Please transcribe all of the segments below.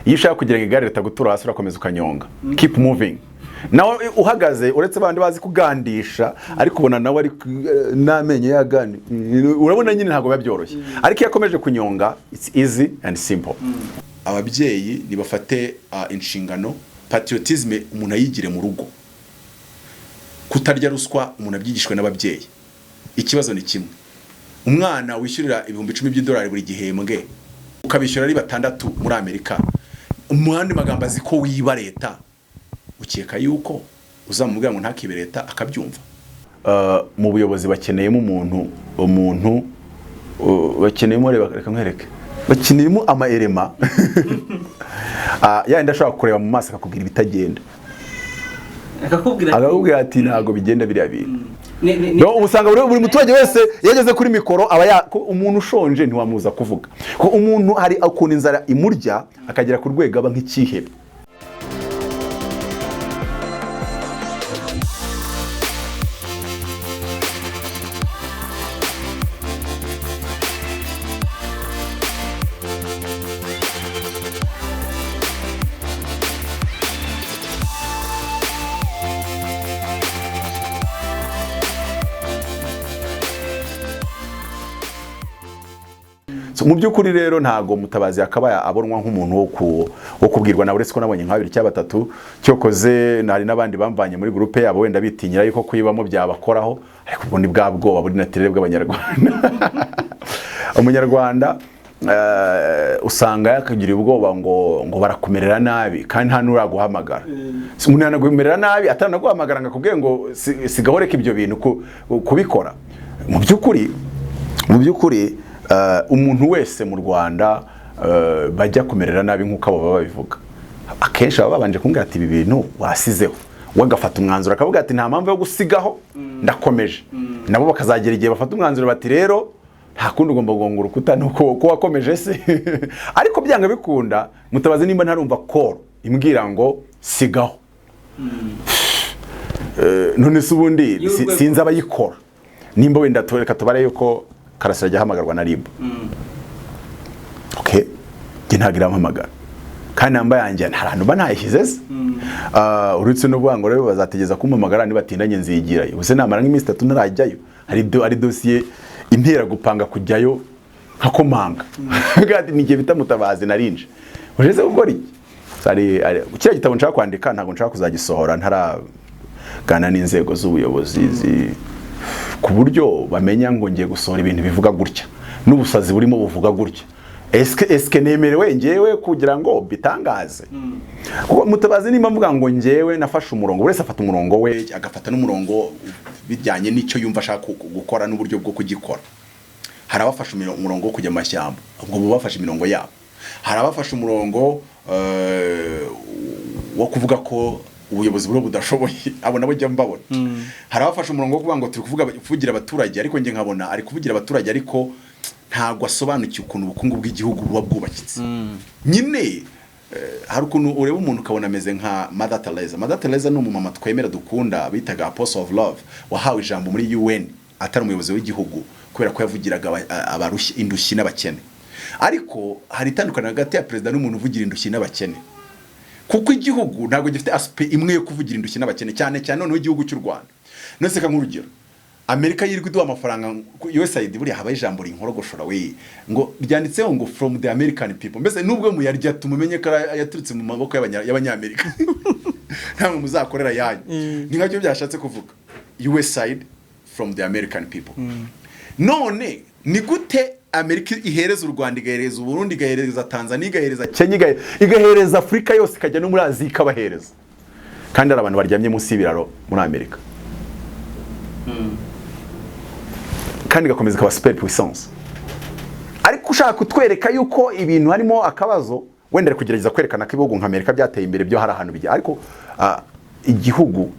iyo ushaka kugira ngo igare ritagutura hasi urakomeza ukanyonga, keep moving. Nawe uhagaze uretse abandi bazi kugandisha ariko ubona nawe ari n'amenyo yagani, urabona nyine ntabwo biba byoroshye, ariko iyo akomeje kunyonga it's easy and simple. Ababyeyi nibafate inshingano, patriotisme umuntu ayigire mu rugo, kutarya ruswa umuntu abyigishwe n'ababyeyi. Ikibazo ni kimwe, umwana wishyurira $10,000 buri gihembwe ukabishyura ari 6 muri Amerika, umuhandi magambo azi ko wiba leta, ukeka yuko uzamubwira ngo ntakibe leta akabyumva? Mu buyobozi bakeneyemo umuntu bakeneyemo, reka nkwereke, bakeneyemo amaelema yandi ashobora kureba mu maso akakubwira ibitagenda, akakubwira ati ntago bigenda biriya bintu. No, usanga buri muturage wese yageze kuri mikoro aba umuntu ushonje ntiwamuza kuvuga ko umuntu hari ukuntu inzara imurya akagera ku rwego aba nk'ikihebe. Mu by'ukuri rero ntago Mutabazi akaba abonwa nk'umuntu wo kubwirwa na uretse ko nabonye nka 2 cyangwa 3 cyokoze nari nabandi bamvanye muri groupe yabo wenda bitinyira yuko kuyibamo byabakoraho, ariko ubwo ni bwa bwoba buri natirere bw'Abanyarwanda. Umunyarwanda usanga yakagira ubwoba ngo barakumerera nabi kandi nta nuraguhamagara. Umuntu yanagumerera nabi atanaguhamagara ngakubwiye ngo sigahoreka ibyo bintu kubikora. Mu by'ukuri umuntu wese mu Rwanda bajya kumerera nabi nk'uko abo babivuga, akenshi baba babanje kumbwira ati ibi bintu wasizeho, wagafata umwanzuro akavuga ati nta mpamvu yo gusigaho ndakomeje, nabo bakazagera igihe bafata umwanzuro bati rero nta kundi ugomba guhonga urukuta nuko ko wakomeje se. Ariko byanga bikunda Mutabazi nimba ntarumva call imbwira ngo sigaho, none se ubundi sinza abayikora nimba wenda toreka tubare yuko Karasira ajya hamagarwa na RIB. Okay, nge ntagira ampamagara kandi namba yanjye ntarantu ba ntayishyize se. Uretse no bwango rero bazategeza kumpamagara nibatindanye nzigirayo, ubuse namara nk'iminsi 3 ntarajyayo, ari dossier intera gupanga kujyayo nkakomanga. Gati nige bita Mutabazi narinje ujeze gukora iki sari kira gitabo nshaka kwandika, ntago nshaka kuzagisohora ntaragana n'inzego z'ubuyobozi ku buryo bamenya ngo ngiye gusohora ibintu bivuga gutya n'ubusazi burimo buvuga gutya. Eske nemerewe ngewe kugira ngo bitangaze? Kuko Mutabazi nimba mvuga ngo ngewe nafashe umurongo, wese afata umurongo we agafata n'umurongo bijyanye n'icyo yumva ashaka gukora n'uburyo bwo kugikora. Hari abafashe umurongo wo kujya mashyamba, ubwo bo bafashe imirongo yabo. Hari abafashe umurongo wo kuvuga ko ubuyobozi buro budashoboye, abo nabo jya mbabona. Hari abafashe umurongo wo kuvuga ngo turi kuvugira abaturage, ariko nge nkabona ari kuvugira abaturage ariko ntago asobanukiye ukuntu ubukungu bw'igihugu buba bwubakitse. Nyine hari ukuntu ureba umuntu ukabona ameze nka Mother Teresa. Mother Teresa ni umumama twemera dukunda bitaga Apostle of Love, wahawe ijambo muri UN atari umuyobozi w'igihugu kubera ko yavugiraga abarushye indushyi n'abakene. Ariko hari itandukana hagati ya president n'umuntu uvugira indushyi n'abakene, kuko igihugu ntago gifite aspect imwe yo kuvugira indushyi n'abakene, cyane none igihugu cy'u Rwanda. Nose ka nk'urugero Amerika yirirwa iduha amafaranga, USAID buri habaye ijambo rinkorogoshora we ngo ryanditseho ngo from the American people, mbese nubwo muyarya tumumenye ko yaturutse mu maboko y'Abanyamerika. Ntamwe muzakorera yanyu. Ni nkacyo byashatse kuvuga USAID from the American people. None ni gute Amerika ihereza u Rwanda, igahereza u Burundi, igahereza Tanzania, igahereza Kenya, igahereza Afrika yose, ikajya no muri Aziya ikabahereza, kandi ari abantu baryamye munsi y'ibiraro muri Amerika, kandi gakomeza kaba super puissance. Ariko ushaka kutwereka yuko ibintu harimo akabazo, wenda kugerageza kwerekana ko ibihugu nka Amerika byateye imbere byo hari ahantu bijya, ariko igihugu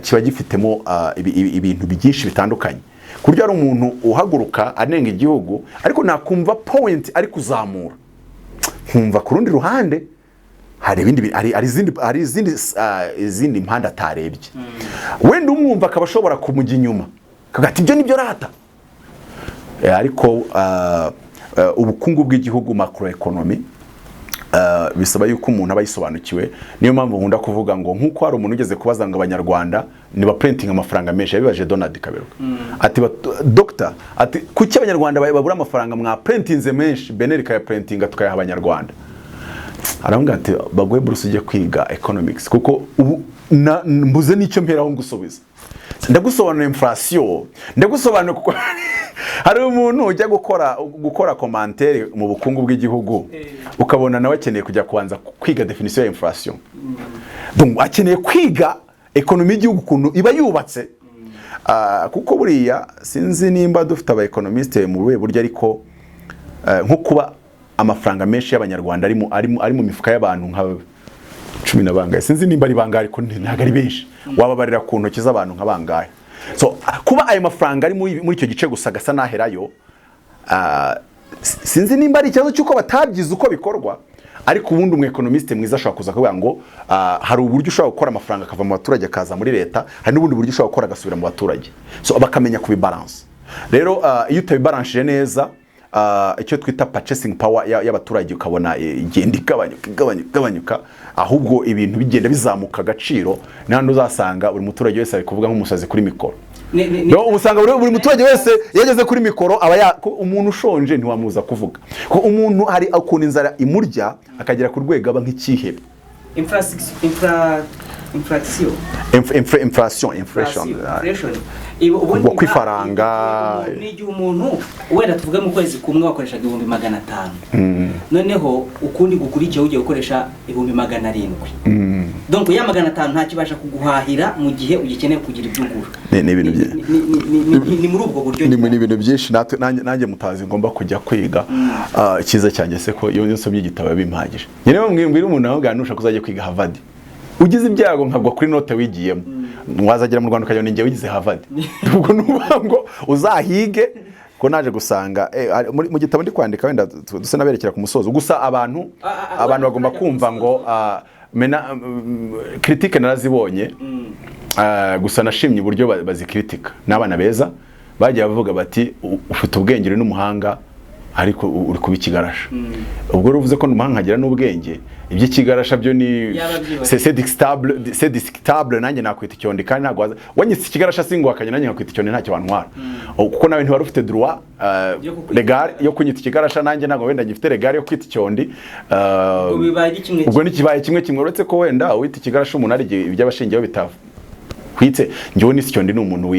kiba gifitemo ibintu byinshi bitandukanye. Kurya ari umuntu uhaguruka anenga igihugu ariko nakumva point ari kuzamura, nkumva ku rundi ruhande hari ibindi hari izindi impanda atarebye. Wenda umwumva akaba ashobora kumujya inyuma kagati ibyo nibyo rata. Ariko ubukungu bw'igihugu macroeconomy bisaba yuko umuntu aba yisobanukiwe. Niyo mpamvu nkunda kuvuga ngo nkuko hari umuntu ugeze kubaza ngo abanyarwanda ni ba printing amafaranga menshi, yabibaje Donald Kaberuka ati doctor ati kuki abanyarwanda babura amafaranga mwa printinze menshi Beneri kaya printinga tukayaha abanyarwanda. Arambwira ati bagwe Bruce ujye kwiga economics kuko ubu mbuze nicyo mperaho ngusubiza. Ndagusobanura inflation, ndagusobanura kuko hari umuntu ujya gukora commentaire mu bukungu bw'igihugu ukabona nawe akeneye kujya kubanza kwiga definition ya inflation. Donc akeneye kwiga economy y'igihugu kuntu iba yubatse. Kuko buriya sinzi nimba dufite aba economist mu buryo ariko nko kuba amafaranga menshi y'abanyarwanda ari mu mifuka y'abantu nka 10 na bangaye, sinzi nimba ari bangaye ariko ntago ari benshi, wababarira ku ntoki z'abantu nka bangaye. So kuba ayo mafaranga ari muri icyo gice gusa gasa naherayo, sinzi nimba ari ikibazo cyuko batabyize uko bikorwa, ariko ubundi umu economist mwiza ashobora kuza kuvuga ngo hari uburyo ushobora gukora amafaranga akava mu baturage akaza muri leta, hari n'ubundi buryo ushobora gukora agasubira mu baturage. So bakamenya kubibalance. Rero iyo utabibalanshije neza, icyo twita purchasing power y'abaturage ukabona igenda igabanyuka, ahubwo ibintu bigenda bizamuka agaciro, nandi uzasanga buri muturage wese ari kuvuga nk'umusazi kuri mikoro. No usanga buri muturage wese yageze kuri mikoro aba umuntu ushonje ntiwamuza kuvuga ko umuntu hari akuna inzara imurya akagera ku rwego aba nk'ikihebe. Inflation ubwo kwifaranga n'igihe umuntu wenda tuvuge mu kwezi kumwe wakoresha 500, noneho ukundi gukurikiye ugiye gukoresha 700. Donc ya 500 nta kibasha kuguhahira mu gihe ugikeneye kugira ibyugura. Ni ibintu ni muri ubwo buryo ni ibintu byinshi nanjye mutazi ngomba kujya kwiga. Ikiza cyanjye se ko iyo nsomye igitabo bimpagije. Nyine mwibwira umuntu aho ganusha kuzajya kwiga Harvard, ugize ibyago nkagwa kuri note wigiyemo, wazagera mu Rwanda ukajya ninjye wigize Harvard. Ubwo nubango uzahige ko naje gusanga mu gitabo ndi kwandika wenda duse naberekera ku musozo. Gusa abantu bagomba kumva ngo critique narazibonye, gusa nashimye uburyo bazikritika. N'abana beza bagiye bavuga bati ufite ubwenge uri n'umuhanga ariko uri kubikigarasha. Ubwo ruvuze ko n'umuhanga agira n'ubwenge, iby'ikigarasha byo ni c'est discutable. Nanjye nakwita icyondi kandi ntago wanyise ikigarasha singo akanya nanjye nakwita icyondi ntacyo bantwara, kuko nawe ntiwari ufite droit legal yo kunyita ikigarasha, nanjye ntago wenda ngifite legal yo kwita icyondi. Ubwo nikibaye kimwe uretse ko wenda wita ikigarasha umuntu ari iby'abashingiyeho bitavu kwitse njyewe nisi icyondi n'umuntu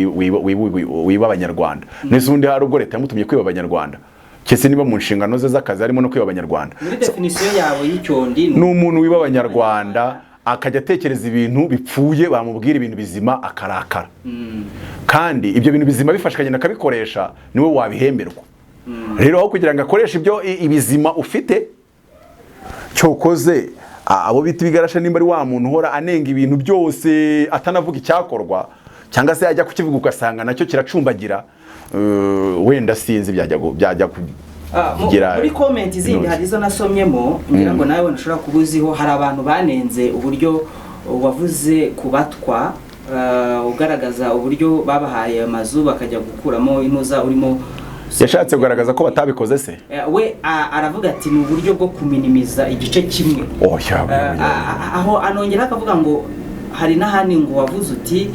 wiba abanyarwanda. Nese ubundi hari ubwo leta yamutumye kwiba abanyarwanda, kese niba mu nshingano ze z'akazi harimo no kwiba abanyarwanda. Muri definition yawe y'icyondi n'umuntu wiba abanyarwanda akajya atekereza ibintu bipfuye, bamubwira ibintu bizima akarakara. Kandi ibyo bintu bizima bifashikanye nakabikoresha niwe wabihemberwa. Rero aho kugira ngo akoreshe ibyo ibizima ufite cyokoze, abo bita bigarasha nimba ari wa muntu uhora anenga ibintu byose atanavuga icyakorwa, cyangwa se yajya kukivuga ugasanga nacyo kiracumbagira, wenda sinzi byajya kugira. Muri comment zindi hari zo nasomyemo, ngira ngo nawe nshobora kubuziho, hari abantu banenze uburyo wavuze kubatwa, ugaragaza uburyo babahaye amazu bakajya gukuramo inuza urimo. Yashatse kugaragaza ko batabikoze se. We aravuga ati ni uburyo bwo kuminimiza igice kimwe. Aho anongera akavuga ngo hari n'ahandi ngo wavuze uti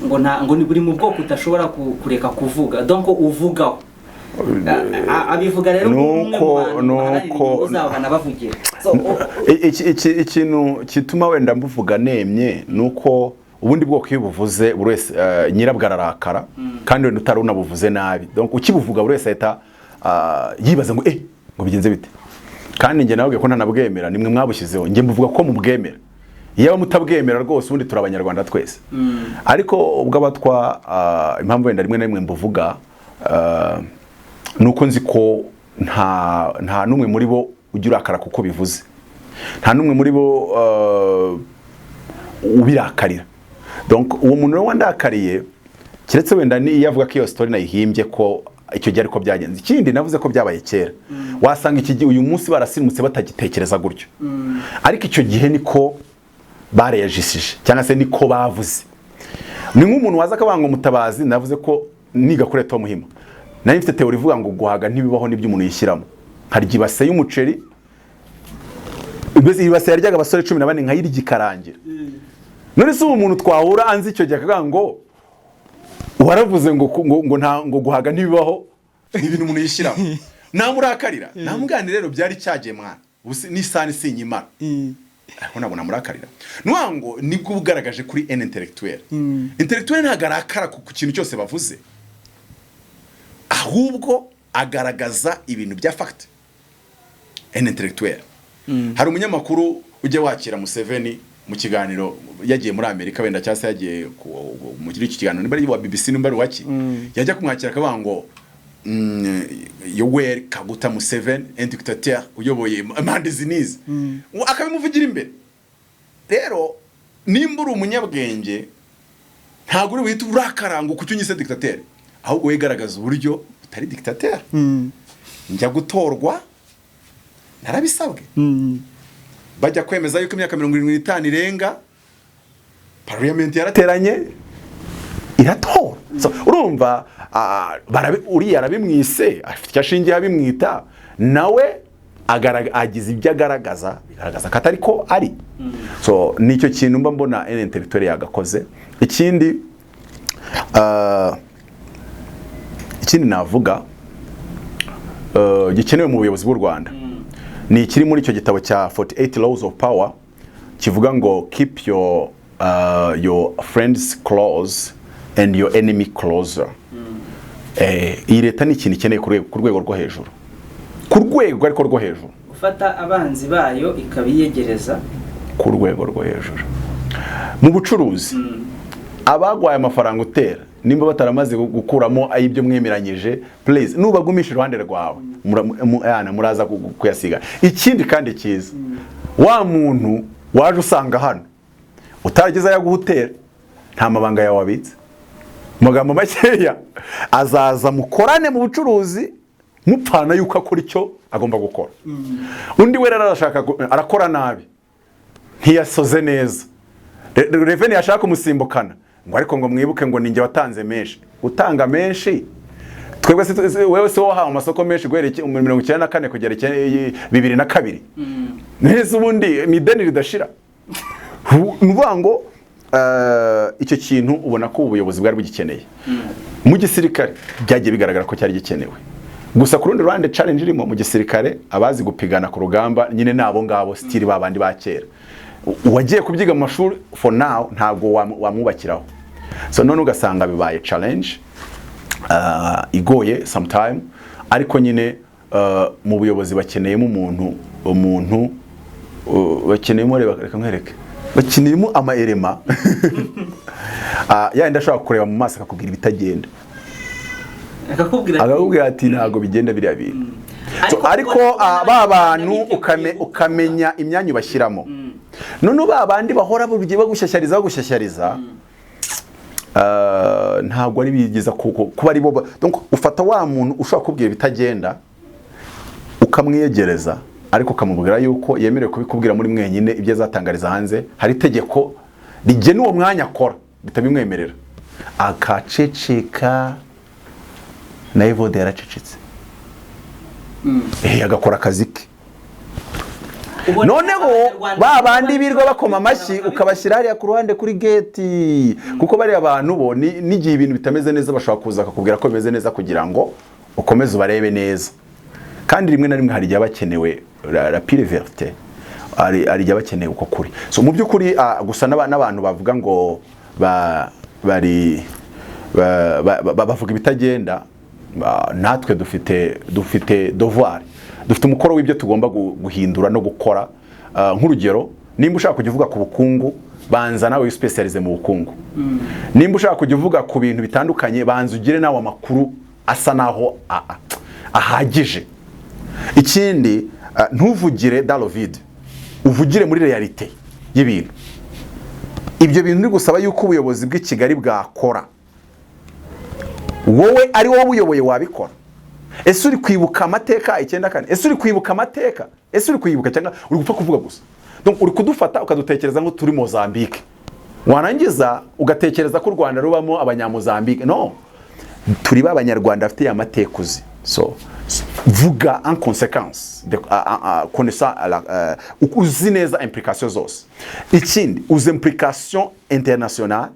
ngo ni buri mu bwoko utashobora kureka kuvuga, donc uvugaho abivuga rero nuko nabavugira. Ikintu kituma wenda mbuvuga nemye nuko ubundi bwoko iyo buvuze buri wese nyirabwo ararakara, kandi wenda utaruna buvuze nabi, donc ukibuvuga buri wese ahita yibaza ngo ngo bigenze bite. Kandi nge nawe ko ntanabwemera, nimwe mwabushyizeho, nge mbuvuga ko mubwemera. Iyo mutabwemera rwose ubundi turi abanyarwanda twese. Ariko ubwo abatwa impamvu wenda rimwe na rimwe mbuvuga nuko nzi ko nta numwe muri bo ugira akara kuko bivuze, nta numwe muri bo ubirakarira. Donc uwo muntu wandakariye kiretse wenda ni yavuga ko iyo story nayihimbye ko icyo gihe ariko byagenze. Ikindi navuze ko byabaye kera, wasanga iki gihe uyu munsi barasimutse batagitekereza gutyo, ariko icyo gihe niko bareyajishije cyangwa se niko bavuze. Ni nk'umuntu waza akabanga Mutabazi, navuze ko niga kuri Tom Muhima nari mfite teori ivuga ngo guhaga ntibibaho n'ibyo umuntu yishyiramo. Hari gibase y'umuceri mbese ibase yaryaga abasore 14 nkayirya ikarangira. None se umuntu twahura anzi icyo gihe akavuga ngo waravuze ngo guhaga ntibibaho, ibintu umuntu yishyiraho namurakarira namuganira. Rero byari cyagiye mwana n'isani sinyimara ariko nabona murakarira nwango nibwo ugaragaje kuri en intellectuel. Intellectuel ntagaragara ku kintu cyose bavuze, ahubwo agaragaza ibintu bya fact. En intellectuel hari umunyamakuru ujye wakira Museveni mu kiganiro yagiye muri Amerika wenda cyase yagiye mu kiri kiganiro niba ari wa BBC nimba ari waki yajya kumwakira akavuga ngo Yoweri Kaguta Museveni dictateur uyoboye impande zinize akabimuvugira imbere. Rero nimba uri umunyabwenge ntabwo uri wihita urakaranga kucyo nyise dictateur, ahubwo wegaragaza uburyo utari dictateur. Njya gutorwa narabisabwe bajya kwemeza yuko imyaka 75 irenga parliament yarateranye iratora. So urumva uriya arabimwise afite cyashingiye abimwita nawe agize ibyo agaragaza bigaragaza ko atari ko ari. So nicyo kintu mba mbona en intellectuel yagakoze. Ikindi navuga gikenewe mu buyobozi bw'u Rwanda ni kiri muri icyo gitabo cya 48 laws of power kivuga ngo keep your friends close and your enemy closer. Iyi leta ni ikintu ikeneye ku rwego rwo hejuru, ku rwego ariko rwo hejuru, ufata abanzi bayo ikabiyegereza ku rwego rwo hejuru. Mu bucuruzi abagwaye amafaranga utera nimba bataramaze gukuramo ayibyo mwemeranyije, please nubagumisha iruhande rwawe muraza kuyasiga. Ikindi kandi cyiza wa muntu waje usanga hano utarageze yaguhutera nta mabanga yawe abitse, magambo makeya azaza mukorane mu bucuruzi mupfana yuko akora icyo agomba gukora. Undi we arashaka arakora nabi ntiyasoze neza, Revenue yashaka umusimbukana ngo ariko ngo mwibuke ngo ninjye watanze menshi. Utanga menshi twebwe wewe se wahawe amasoko menshi guhereke 1994 kugera 2002 nese ubundi ni deni ridashira. Nuvuga ngo icyo kintu ubona ko ubuyobozi bwari bugikeneye. Mu gisirikare byagiye bigaragara ko cyari gikenewe, gusa ku rundi ruhande challenge irimo mu gisirikare abazi gupigana ku rugamba nyine nabo ngabo stili babandi ba kera wagiye kubyiga mu mashuri for now ntabwo wamwubakiraho. So none ugasanga bibaye challenge igoye sometime, ariko nyine mu buyobozi bakeneyemo umuntu bakeneyemo reka nkwereke bakeneyemo ama elema ya ndashaka kureba mu maso akakubwira ibitagenda akakubwira ati ntago bigenda biriya bintu. So ariko ba bantu ukamenya imyanyu bashyiramo. None babandi bahora bugiye bagushyashyariza ntabwo ari bigiza kuba ari bo. Donc ufata wa muntu ushaka kubwira bitagenda ukamwiyegereza, ariko ukamubwira yuko yemerewe kubikubwira muri mwenyine ibyo azatangariza hanze. Hari itegeko rigena uwo mwanya akora bitabimwemerera, akaceceka na Evode yaracecetse agakora akazi ke. Noneho babandi birwa bakoma amashyi ukabashyira hariya ku ruhande kuri gate, kuko bari abantu bo n'igihe ibintu bitameze neza bashaka kuza akakubwira ko bimeze neza kugira ngo ukomeze ubarebe neza. Kandi rimwe na rimwe hari igihe bakenewe la pire vérité, ari igihe bakenewe uko kuri. So mu by'ukuri gusa n'abantu bavuga ngo bavuga ibitagenda, natwe dufite devoir, dufite umukoro w'ibyo tugomba guhindura no gukora. Nk'urugero, nimba ushaka kujya uvuga ku bukungu banza nawe wispecialize mu bukungu. Nimba ushaka kujya uvuga ku bintu bitandukanye banza ugire nawe amakuru asa naho ahagije. Ikindi ntuvugire dans le vide, uvugire muri realite y'ibintu. Ibyo bintu ni gusaba yuko ubuyobozi bw'i Kigali bwakora, wowe ari wowe ubuyoboye wabikora. Ese uri kwibuka amateka 94? Ese uri kwibuka amateka? Ese uri kwibuka cyangwa uri gupfa kuvuga gusa? Donc uri kudufata ukadutekereza ngo turi Mozambique, warangiza ugatekereza ko u Rwanda rubamo abanyamozambique. No, turi ba Abanyarwanda bafite amateka uzi. so vuga en conséquence de connaissant uzi neza implication zose. Ikindi uzi implication internationale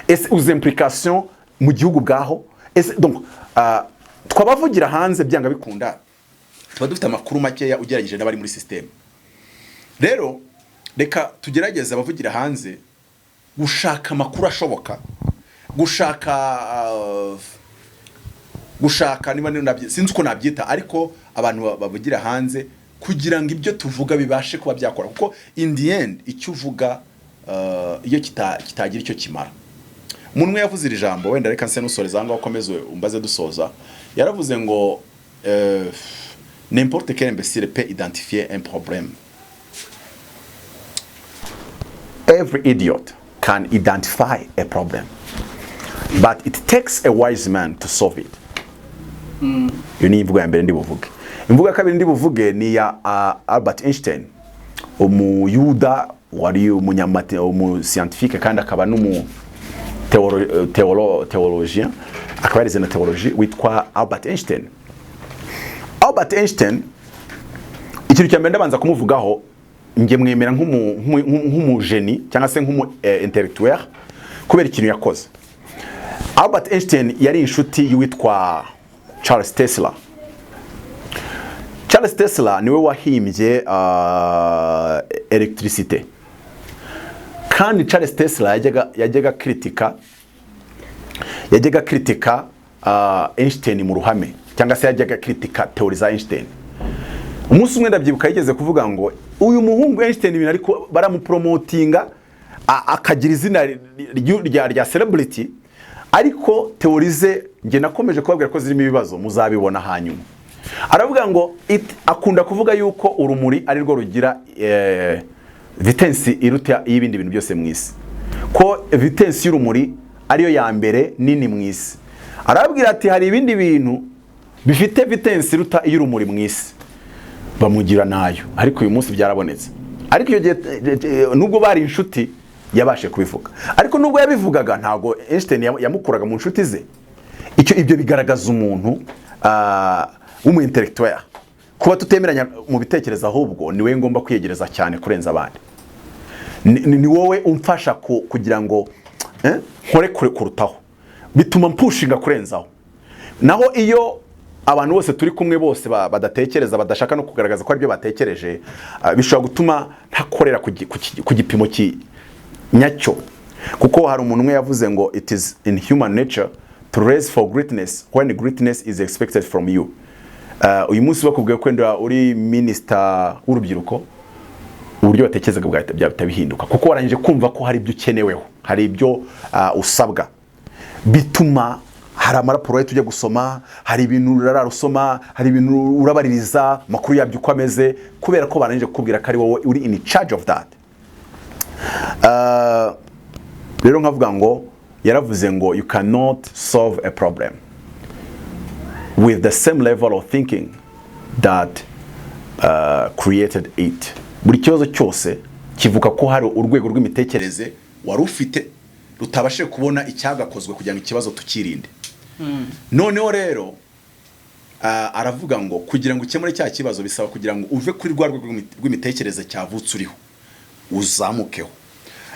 ese uzi implication mu gihugu bwaho ese donc twabavugira hanze byanga bikunda tuba dufite amakuru makeya ugeragije n'abari muri system. Rero reka tugerageze abavugira hanze gushaka amakuru ashoboka, gushaka niba sinzi uko nabyita, ariko abantu bavugira hanze kugira ngo ibyo tuvuga bibashe kuba byakora, kuko in the end icyo uvuga iyo kitagira icyo kimara. Umuntu yavuze iri jambo, wenda reka nse nusoreza ngo ukomeze umbaze dusoza, yaravuze ngo n'importe quel imbécile peut identifier un problème. Every idiot can identify a problem, but it takes a wise man to solve it. Iyo ni imvugo ya mbere ndi buvuge. Imvugo ya kabiri ndi buvuge ni ya Albert Einstein, umuyuda wari umuscientifique kandi akaba n'umu théologien, akaba yarize na théologie, witwa Albert Einstein. Albert Einstein ikintu cya mbere ndabanza kumuvugaho, nge mwemera nk'umugeni cyangwa se nk'umu-intellectuel kubera ikintu yakoze. Albert Einstein yari inshuti y'uwitwa Charles Tesla. Charles Tesla niwe wahimbye electricité, kandi Charles Tesla yajyaga kritika Einstein mu ruhame, cyangwa se yajyaga kritika teori za Einstein. Umunsi umwe ndabyibuka yigeze kuvuga ngo uyu muhungu Einstein ibintu ariko baramupromotinga akagira izina rya celebrity, ariko teorize nge nakomeje kubabwira ko zirimo ibibazo muzabibona hanyuma. Aravuga ngo akunda kuvuga yuko urumuri ari rwo rugira vitesse iruta y'ibindi bintu byose mu isi, ko vitesse y'urumuri ariyo ya mbere nini mu isi. Arabwira ati hari ibindi bintu bifite vitesse iruta y'urumuri mu isi, bamugira nayo, ariko uyu munsi byarabonetse. Ariko iyo gihe nubwo bari inshuti yabashe kubivuga, ariko nubwo yabivugaga ntago Einstein yamukuraga mu nshuti ze. Ibyo bigaragaza umuntu w'umu-intellectuel, kuba tutemeranya mu bitekerezo, ahubwo niwe ngomba kwiyegereza cyane kurenza abandi. Ni wowe umfasha kugira ngo nkore kurutaho, bituma mpushinga kurenzaho. Naho iyo abantu bose turi kumwe bose badatekereza, badashaka no kugaragaza ko ari byo batekereje, bishobora gutuma ntakorera ku gipimo nyacyo. Kuko hari umuntu umwe yavuze ngo it is in human nature to raise for greatness when greatness is expected from you. Uyu munsi bakubwiye ko wenda uri minister w'urubyiruko, uburyo batekerezaga byahita bihinduka, kuko warangije kumva ko hari ibyo ukeneweho, hari ibyo usabwa, bituma hari amaraporo ye tujya gusoma, hari ibintu urarusoma, hari ibintu urabaririza makuru yabyo uko ameze, kubera ko barangije kukubwira ko ari wowe uri in charge of that. Rero nkavuga ngo yaravuze ngo you cannot solve a problem with the same level of thinking that created it. Buri kibazo cyose kivuga ko hari urwego rw'imitekerereze wari ufite rutabashe kubona icyagakozwe kugira ngo ikibazo tukirinde. Noneho rero aravuga ngo kugira ngo ukemure cya kibazo bisaba kugira ngo uve kuri rwa rwego rw'imitekerereze cyavutse uriho uzamukeho.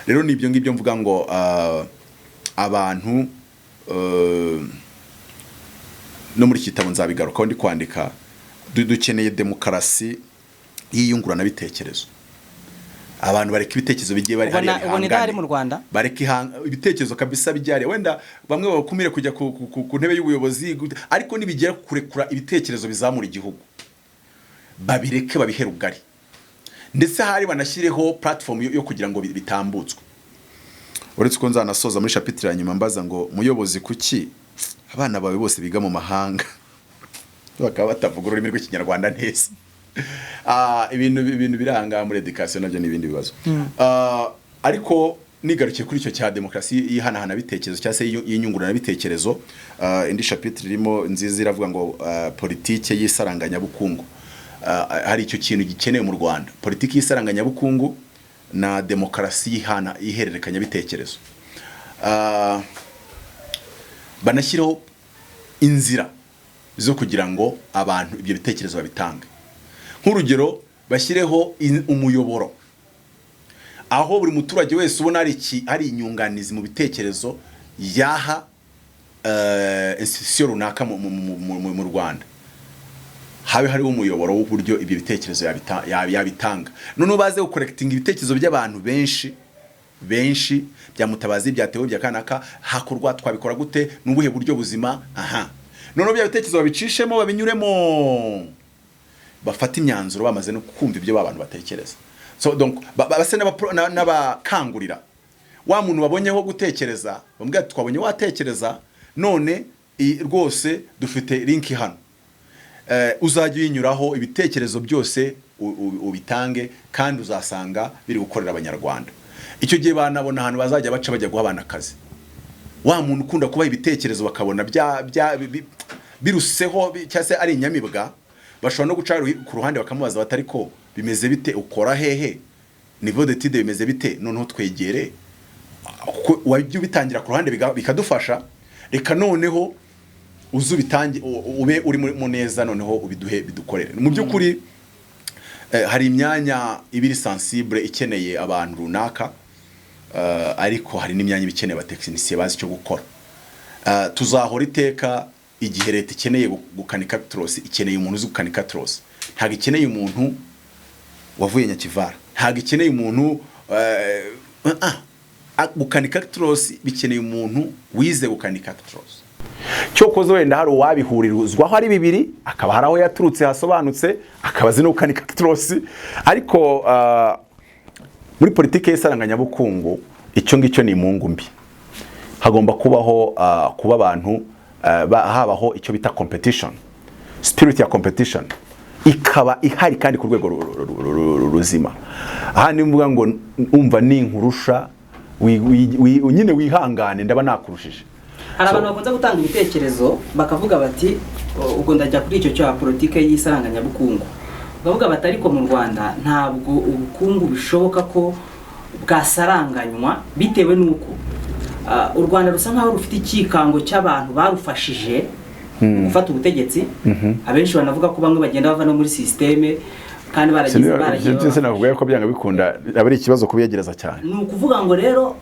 Rero nibyo ngibyo mvuga ngo abantu no muri kitabo nzabigaruka ndi kwandika, dukeneye demokarasi yiyungurana bitekerezo. Abantu bareka ibitekerezo bigiye bari hari ubona mu Rwanda, bareka ibitekerezo kabisa bijyare, wenda bamwe bakumire kujya ku ntebe y'ubuyobozi, ariko nibigera kurekura ibitekerezo bizamura igihugu, babireke babihera ubugari, ndetse hari banashyireho platform yo kugira ngo bitambutswe. Uretse ko nzanasoza muri chapitre ya nyuma mbaza ngo muyobozi kuki abana bawe bose biga mu mahanga bakaba batavuga ururimi rw'ikinyarwanda neza. Ibintu biranga muri education nabyo n'ibindi bibazo. Ariko nigarukiye kuri icyo cya demokarasi yihanahana bitekerezo cyangwa se yinyungurana bitekerezo, indi chapitre irimo nziza iravuga ngo politike y'isaranganya bukungu. Hari icyo kintu gikenewe mu Rwanda, politiki y'isaranganya bukungu na demokarasi yihererekanya bitekerezo. Banashyiraho inzira zo kugira ngo abantu ibyo bitekerezo babitange. Nk'urugero bashyireho umuyoboro aho buri muturage wese ubona ari inyunganizi mu bitekerezo yaha institution runaka mu Rwanda, habe hariho umuyoboro w'uburyo ibyo bitekerezo yabitanga. None baze gukorekitinga ibitekerezo by'abantu benshi bya Mutabazi, bya Theo, bya Kanaka, hakorwa twabikora gute, n'ubuhe buryo buzima. None bya bitekerezo babicishemo, babinyuremo, bafata imyanzuro bamaze no kumva ibyo abantu batekereza. So donc base n'abakangurira wa muntu babonyeho gutekereza, bambwira twabonye watekereza, none rwose dufite link hano, uzajya uyinyuraho ibitekerezo byose ubitange, kandi uzasanga biri gukorera abanyarwanda. Icyo gihe banabona ahantu bazajya baca bajya guha abana akazi. Wa muntu ukunda kubaha ibitekerezo bakabona biruseho cyase ari inyamibwa, bashobora no guca ku ruhande bakamubaza batari ko bimeze bite, ukora hehe, niveau d'étude bimeze bite, noneho twegere wajya ubitangira ku ruhande bikadufasha, reka noneho uzubitange ube uri mu neza, noneho ubiduhe bidukorere. Mu by'ukuri hari imyanya ibiri sensible ikeneye abantu runaka, ariko hari n'imyanya ibikeneye abatekinisiye bazi icyo gukora. Tuzahora iteka igihe leta ikeneye gukanika trosi, ikeneye umuntu uzi gukanika trosi. Ntabwo ikeneye umuntu wavuye Nyakivara, ntabwo ikeneye umuntu gukanika trosi, bikeneye umuntu wize gukanika trosi. Cyokoze wenda hari uwabihuriruzwaho ari bibiri, akaba hari aho yaturutse hasobanutse, akaba azi no gukanika trosi. Ariko muri politike y'isaranganya-bukungu icyo ngicyo ni imungu mbi. Hagomba kubaho kuba abantu habaho icyo bita competition, spirit ya competition ikaba ihari kandi ku rwego ruzima. Aha ni mvuga ngo umva ni nkurusha nyine wihangane ndaba nakurushije. Hari abantu bakunze gutanga ibitekerezo bakavuga bati ubwo ndajya kuri icyo cya politike y'isaranganya-bukungu, bavuga bati ariko mu Rwanda ntabwo ubukungu bishoboka ko bwasaranganywa, bitewe n'uko u Rwanda rusa nkaho rufite ikikango cy'abantu barufashije gufata ubutegetsi. Abenshi banavuga ko bamwe bagenda bava no muri systeme kandi baragize navuga ko byanga bikunda abari ikibazo kubiyegereza cyane. Ni ukuvuga ngo rero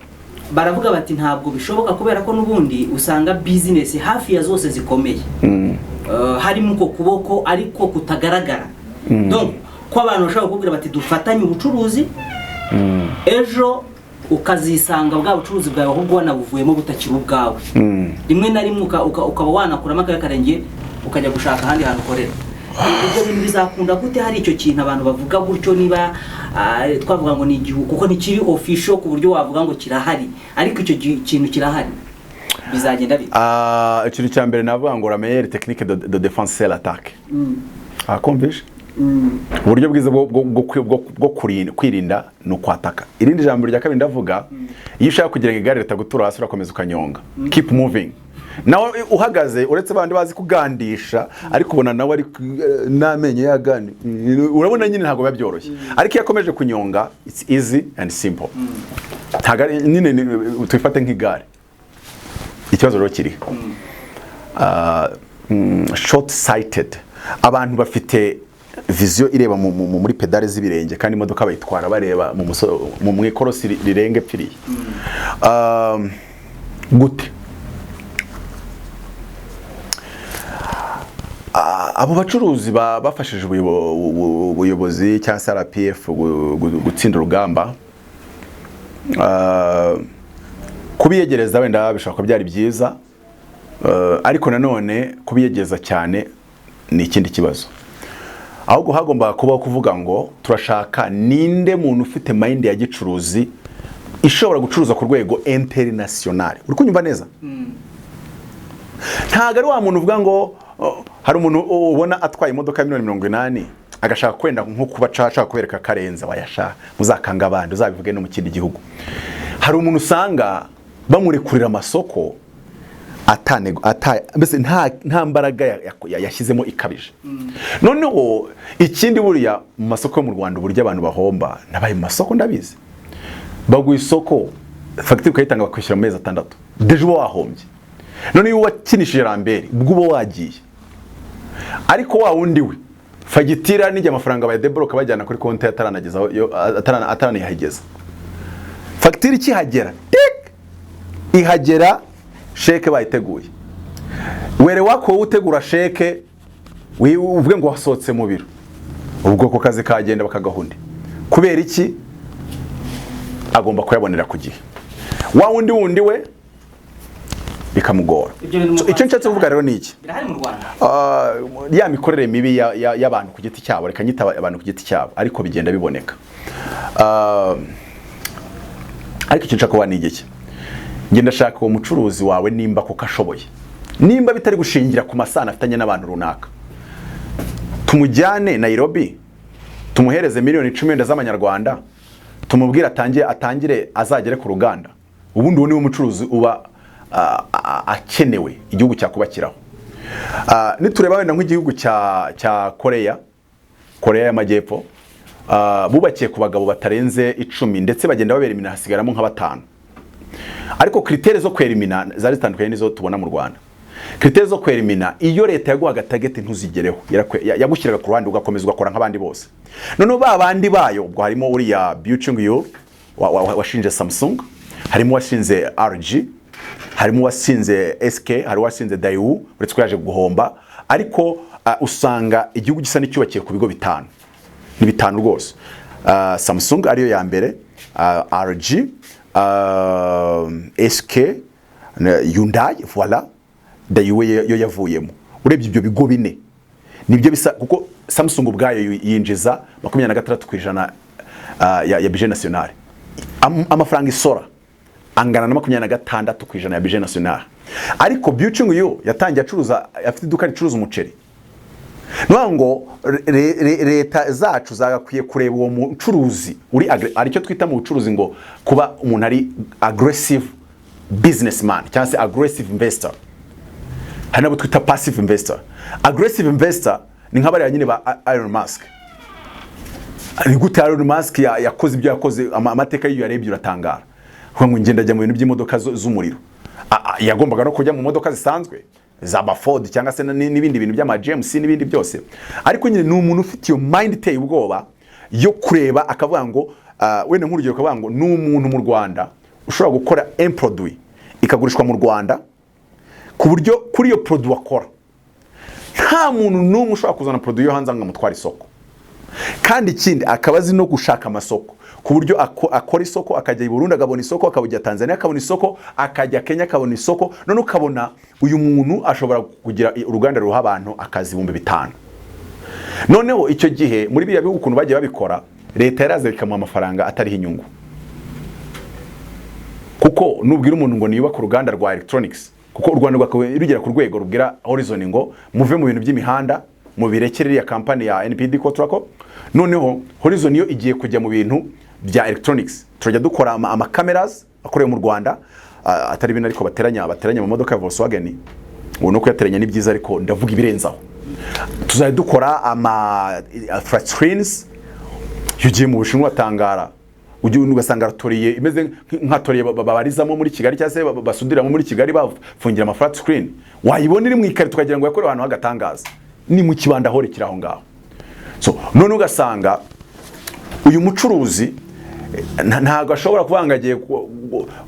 baravuga bati ntabwo bishoboka, kubera ko nubundi usanga business hafi ya zose zikomeye harimo uko kuboko ariko kutagaragara. Donc ko abantu bashobora kubwira bati dufatanye ubucuruzi, ejo ukazisanga bwa bucuruzi bwawe ahubwo wanabuvuyemo butakiri ubwawe. Rimwe na rimwe ukaba wanakuramo akarenge ukajya gushaka ahandi hantu ukorera. Ibyo bintu bizakunda gute hari icyo kintu abantu bavuga gutyo, niba twavuga ngo ni igihugu kuko ntikiri official ku buryo wavuga ngo kirahari, ariko icyo kintu kirahari, bizagenda bite? Ikintu cya mbere navuga ngo la meilleure technique de défense c'est l'attaque. Akumvisha uburyo bwiza bwo kwirinda no kwataka. Irindi jambo rya kabiri ndavuga, iyo ushaka kugira ngo igare ritagutura hasi urakomeza ukanyonga, keep moving. Nawe uhagaze uretse bandi bazi kugandisha, ariko ubona nawe ari namenye yagani, urabona nyine ntago babyoroshye. Ariko yakomeje kunyonga, it's easy and simple. Ntago nyine twifate nk'igare. Ikibazo rero kiri short sighted. Abantu bafite vision ireba muri pedale z'ibirenge, kandi imodoka bayitwara bareba mu mwikorosi rirenge pfiriye. Gute abo bacuruzi bafashije ubuyobozi cyangwa se RPF gutsinda urugamba, kubiyegereza wenda bishobora kuba byari byiza, ariko nanone kubiyegereza cyane ni ikindi kibazo. Ahubwo hagomba kubaho kuvuga ngo turashaka ninde muntu ufite mind ya gicuruzi ishobora gucuruza ku rwego international. Uri kunyumva neza? Ntago ari wa muntu uvuga ngo hari umuntu ubona atwaye imodoka ya 180 agashaka kwenda nko kuba ashaka kubereka karenza wayashaka, muzakanga abandi uzabivuge no mu kindi gihugu. Hari umuntu usanga bamurekurira amasoko mbese nta mbaraga yashyizemo ikabije. Noneho ikindi buriya mu masoko yo mu Rwanda uburyo abantu bahomba, nabaye mu masoko ndabizi, baguye isoko fagitire ukayitanga bakwishyura mu mezi 6 deje uba wahombye. None iyo wakinishije Rambere ubwo uba wagiye ariko wa wundi we fagitira n'ijya amafaranga ba debloka bajyana kuri konti ataranageza ataranihageza fagitira ikihagera ihagera sheke bayiteguye were wako utegura sheke uvuge ngo wasohotse mu biro ubwo ko kazi kagenda bakagahundi kubera iki agomba kuyabonera ku gihe wa wundi we bikamugora. Icyo nshatse kuvuga rero ni iki? Birahari mu Rwanda. Ya mikorere mibi y'abantu ku giti cyabo, reka nyita abantu ku giti cyabo, ariko bigenda biboneka. Ariko icyo nshaka kuba ni iki? Ngenda shaka uwo mucuruzi wawe nimba ko kashoboye, nimba bitari gushingira ku masana afitanye n'abantu runaka, tumujyane Nairobi, tumuhereze miliyoni 10 z'amanyarwanda, tumubwira atangire azagere ku ruganda. Ubundi uwo ni umucuruzi uba akenewe igihugu cyakubakiraho. Nitureba wenda nk'igihugu cya Korea y'Amajyepfo, bubakiye ku bagabo batarenze 10 ndetse bagenda baberimina hasigaramo nka 5. Ariko kritere zo kwerimina zari zitandukanye nizo tubona mu Rwanda. Kritere zo kwerimina iyo leta yaguhaga target ntuzigereho, yagushyiraga ku ruhande ugakomeza ugakora nk'abandi bose. None babandi bayo ubwo harimo uriya Byung Yul washinje Samsung, harimo washinze RG, harimo wasinze SK, hari wasinze Daewoo, uretse ko yaje guhomba, ariko usanga igihugu gisa n'icyubakiye ku bigo 5. Ni 5 rwose. Samsung ariyo ya mbere, RG, SK, Hyundai, voilà, Daewoo yo yavuyemo. Urebye ibyo bigo 4 nibyo bisa, kuko Samsung ubwayo yinjiza 26% ya budget national. Amafaranga isora angana na 26% ya budget national. Ariko Byung Yul yatangiye acuruza, afite iduka ricuruza umuceri. Nwango leta zacu zagakwiye kureba uwo mucuruzi uri aricyo twita mu bucuruzi ngo kuba umuntu ari aggressive businessman cyangwa se aggressive investor. Hari nabo twita passive investor. Aggressive investor ni nk'abari nyine ba Elon Musk. Ni gute Elon Musk yakoze ibyo yakoze, amateka yiyo yarebye uratangara. Ngo ngenda ajya mu bintu by'imodoka z'umuriro. Yagombaga no kujya mu modoka zisanzwe za Ford cyangwa se n'ibindi bintu by'ama GMC n'ibindi byose. Ariko nyine ni umuntu ufite iyo mind iteye ubwoba yo kureba akavuga ngo wenda nk'urugero akavuga ngo ni umuntu mu Rwanda ushobora gukora un produit ikagurishwa mu Rwanda ku buryo kuri iyo produit wakora nta muntu n'umwe ushobora kuzana produit yo hanze ngo mutwara isoko. Kandi ikindi akabazi no gushaka amasoko ku buryo akora isoko, akajya i Burundi akabona isoko, akabujya Tanzania akabona isoko, akajya Kenya akabona isoko. None ukabona uyu muntu ashobora kugira uruganda ruha abantu akazi 5,000. Noneho icyo gihe muri biriya bihugu ukuntu bagiye babikora, leta yaraze bikamuha amafaranga atariho inyungu. Kuko nubwira umuntu ngo niyubaka uruganda rwa electronics, kuko u Rwanda rugera ku rwego rubwira Horizon ngo muve mu bintu by'imihanda mu birekere ya company ya NPD Kotrako. Noneho Horizon yo igiye kujya mu bintu bya electronics. Turajya dukora ama cameras akorewe mu Rwanda, atari ibintu ariko bateranya mu modoka ya Volkswagen. Ubu no kuyateranya ni byiza, ariko ndavuga ibirenzaho. Tuzajya dukora ama flat screens. Yugiye mu Bushinwa tangara, ujye ugasanga toriye imeze nka toriye babarizamo muri Kigali cyangwa se basudiramo muri Kigali bafungira ama flat screen. Wayibona iri mu ikari tukagira ngo yakore abantu hagatangaza. Ni mu kibanda horekira aho ngaho. So none ugasanga uyu mucuruzi ntago ashobora kuvangagiye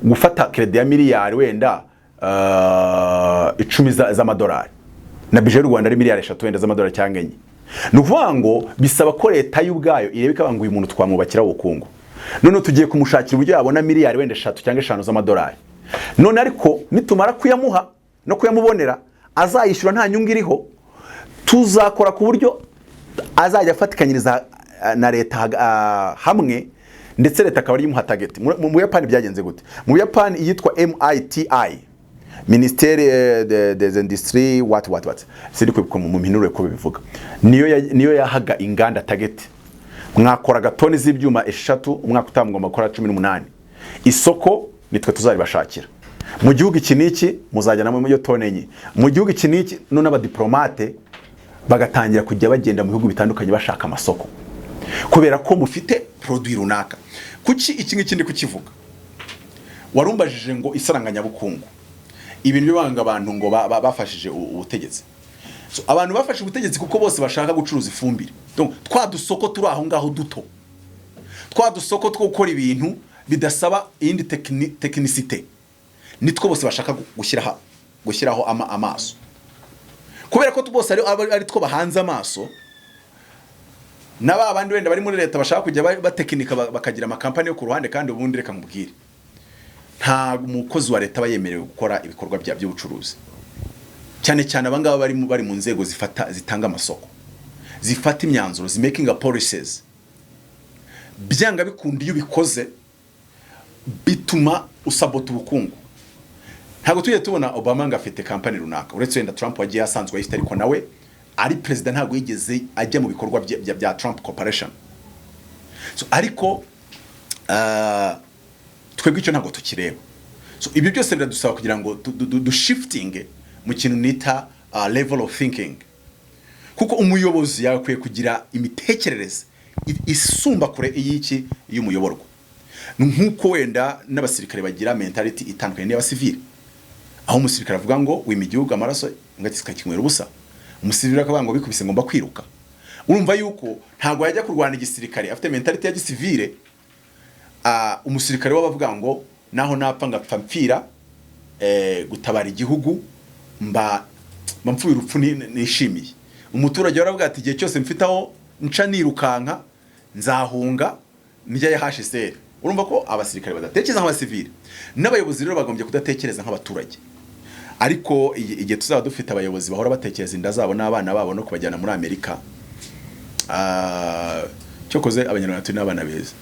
gufata credit ya miliyari wenda 10 z'amadolari, na budget y'u Rwanda ari miliyari 3 wenda z'amadolari cyangwa enye. Nuvuga ngo bisaba ko leta y'ubwayo irebe ikabanga uyu muntu twamwubakira ubukungu. None tugiye kumushakira uburyo yabona miliyari wenda 3 cyangwa 5 z'amadolari. None ariko nitumara kuyamuha no kuyamubonera azayishyura nta nyungu iriho, tuzakora ku buryo azajya afatikanyiriza na leta hamwe, ndetse leta akaba ari mu target. Mu Buyapani byagenze gute? Mu Buyapani yitwa MITI, Ministère des Industries what siri kwibuka mu mpinure ko bivuga. Niyo yahaga inganda target. Mwakora gatoni z'ibyuma 3, umwaka utangomba gukora 18. Isoko nitwe tuzaribashakira. Mu gihugu iki niki muzajyana mu yo tone enye. Mu gihugu iki niki none abadiplomate bagatangira kujya bagenda mu bihugu bitandukanye bashaka amasoko, kubera ko mufite produit runaka. Kuki iki ngiki ndi kukivuga? Warumbajije ngo isaranganya bukungu, ibintu bibanga abantu ngo bafashije ubutegetsi. So, abantu bafashe ubutegetsi kuko bose bashaka gucuruza ifumbire. Donc twa dusoko turi aho ngaho duto, twa dusoko two gukora ibintu bidasaba indi technicité, nitwo bose bashaka gushyiraho amaso, kubera ko bose ari two bahanze amaso. Naba abandi wenda bari muri leta bashaka kujya batekinika bakagira amakampani yo ku ruhande, kandi ubundi reka mubwire, nta umukozi wa leta bayemerewe gukora ibikorwa by'ubucuruzi, cyane cyane abangaba bari mu nzego zitanga amasoko, zifata imyanzuro, making policies. Byanga bikundi iyo bikoze bituma usabota ubukungu. Ntago tujye tubona Obama ngo afite kampani runaka, uretse wenda Trump wagiye asanzwe ayifite, ariko nawe ari president ntago yigeze ajya mu bikorwa bya Trump Corporation. So ariko twebwe icyo ntago tukireba. So ibyo byose biradusaba kugira ngo du shifting mu kintu nita level of thinking, kuko umuyobozi yakwiye kugira imitekerereze isumba kure y'iki y'umuyoborwa. Nkuko wenda n'abasirikare bagira mentality itandukanye n'abasivili, aho umusirikare avuga ngo wima igihugu amaraso ngatisika kinywera ubusa, umusivili akavuga ngo bikubise ngomba kwiruka. Urumva yuko ntago yajya kurwana igisirikare afite mentality ya gisivile. Umusirikare wabavuga ngo naho napfa ngapfa mpfira gutabara igihugu mpfuye urupfu nishimiye. Umuturage waravuga ati igihe cyose mfitaho nca nirukanka nzahunga njya ya HCR. Urumva ko abasirikare badatekereza nk'abasivili, n'abayobozi rero bagombye kudatekereza nk'abaturage. Ariko igihe tuzaba dufite abayobozi bahora batekereza inda zabo n'abana babo no kubajyana muri Amerika, cyokoze abanyarwanda turi n'abana beza,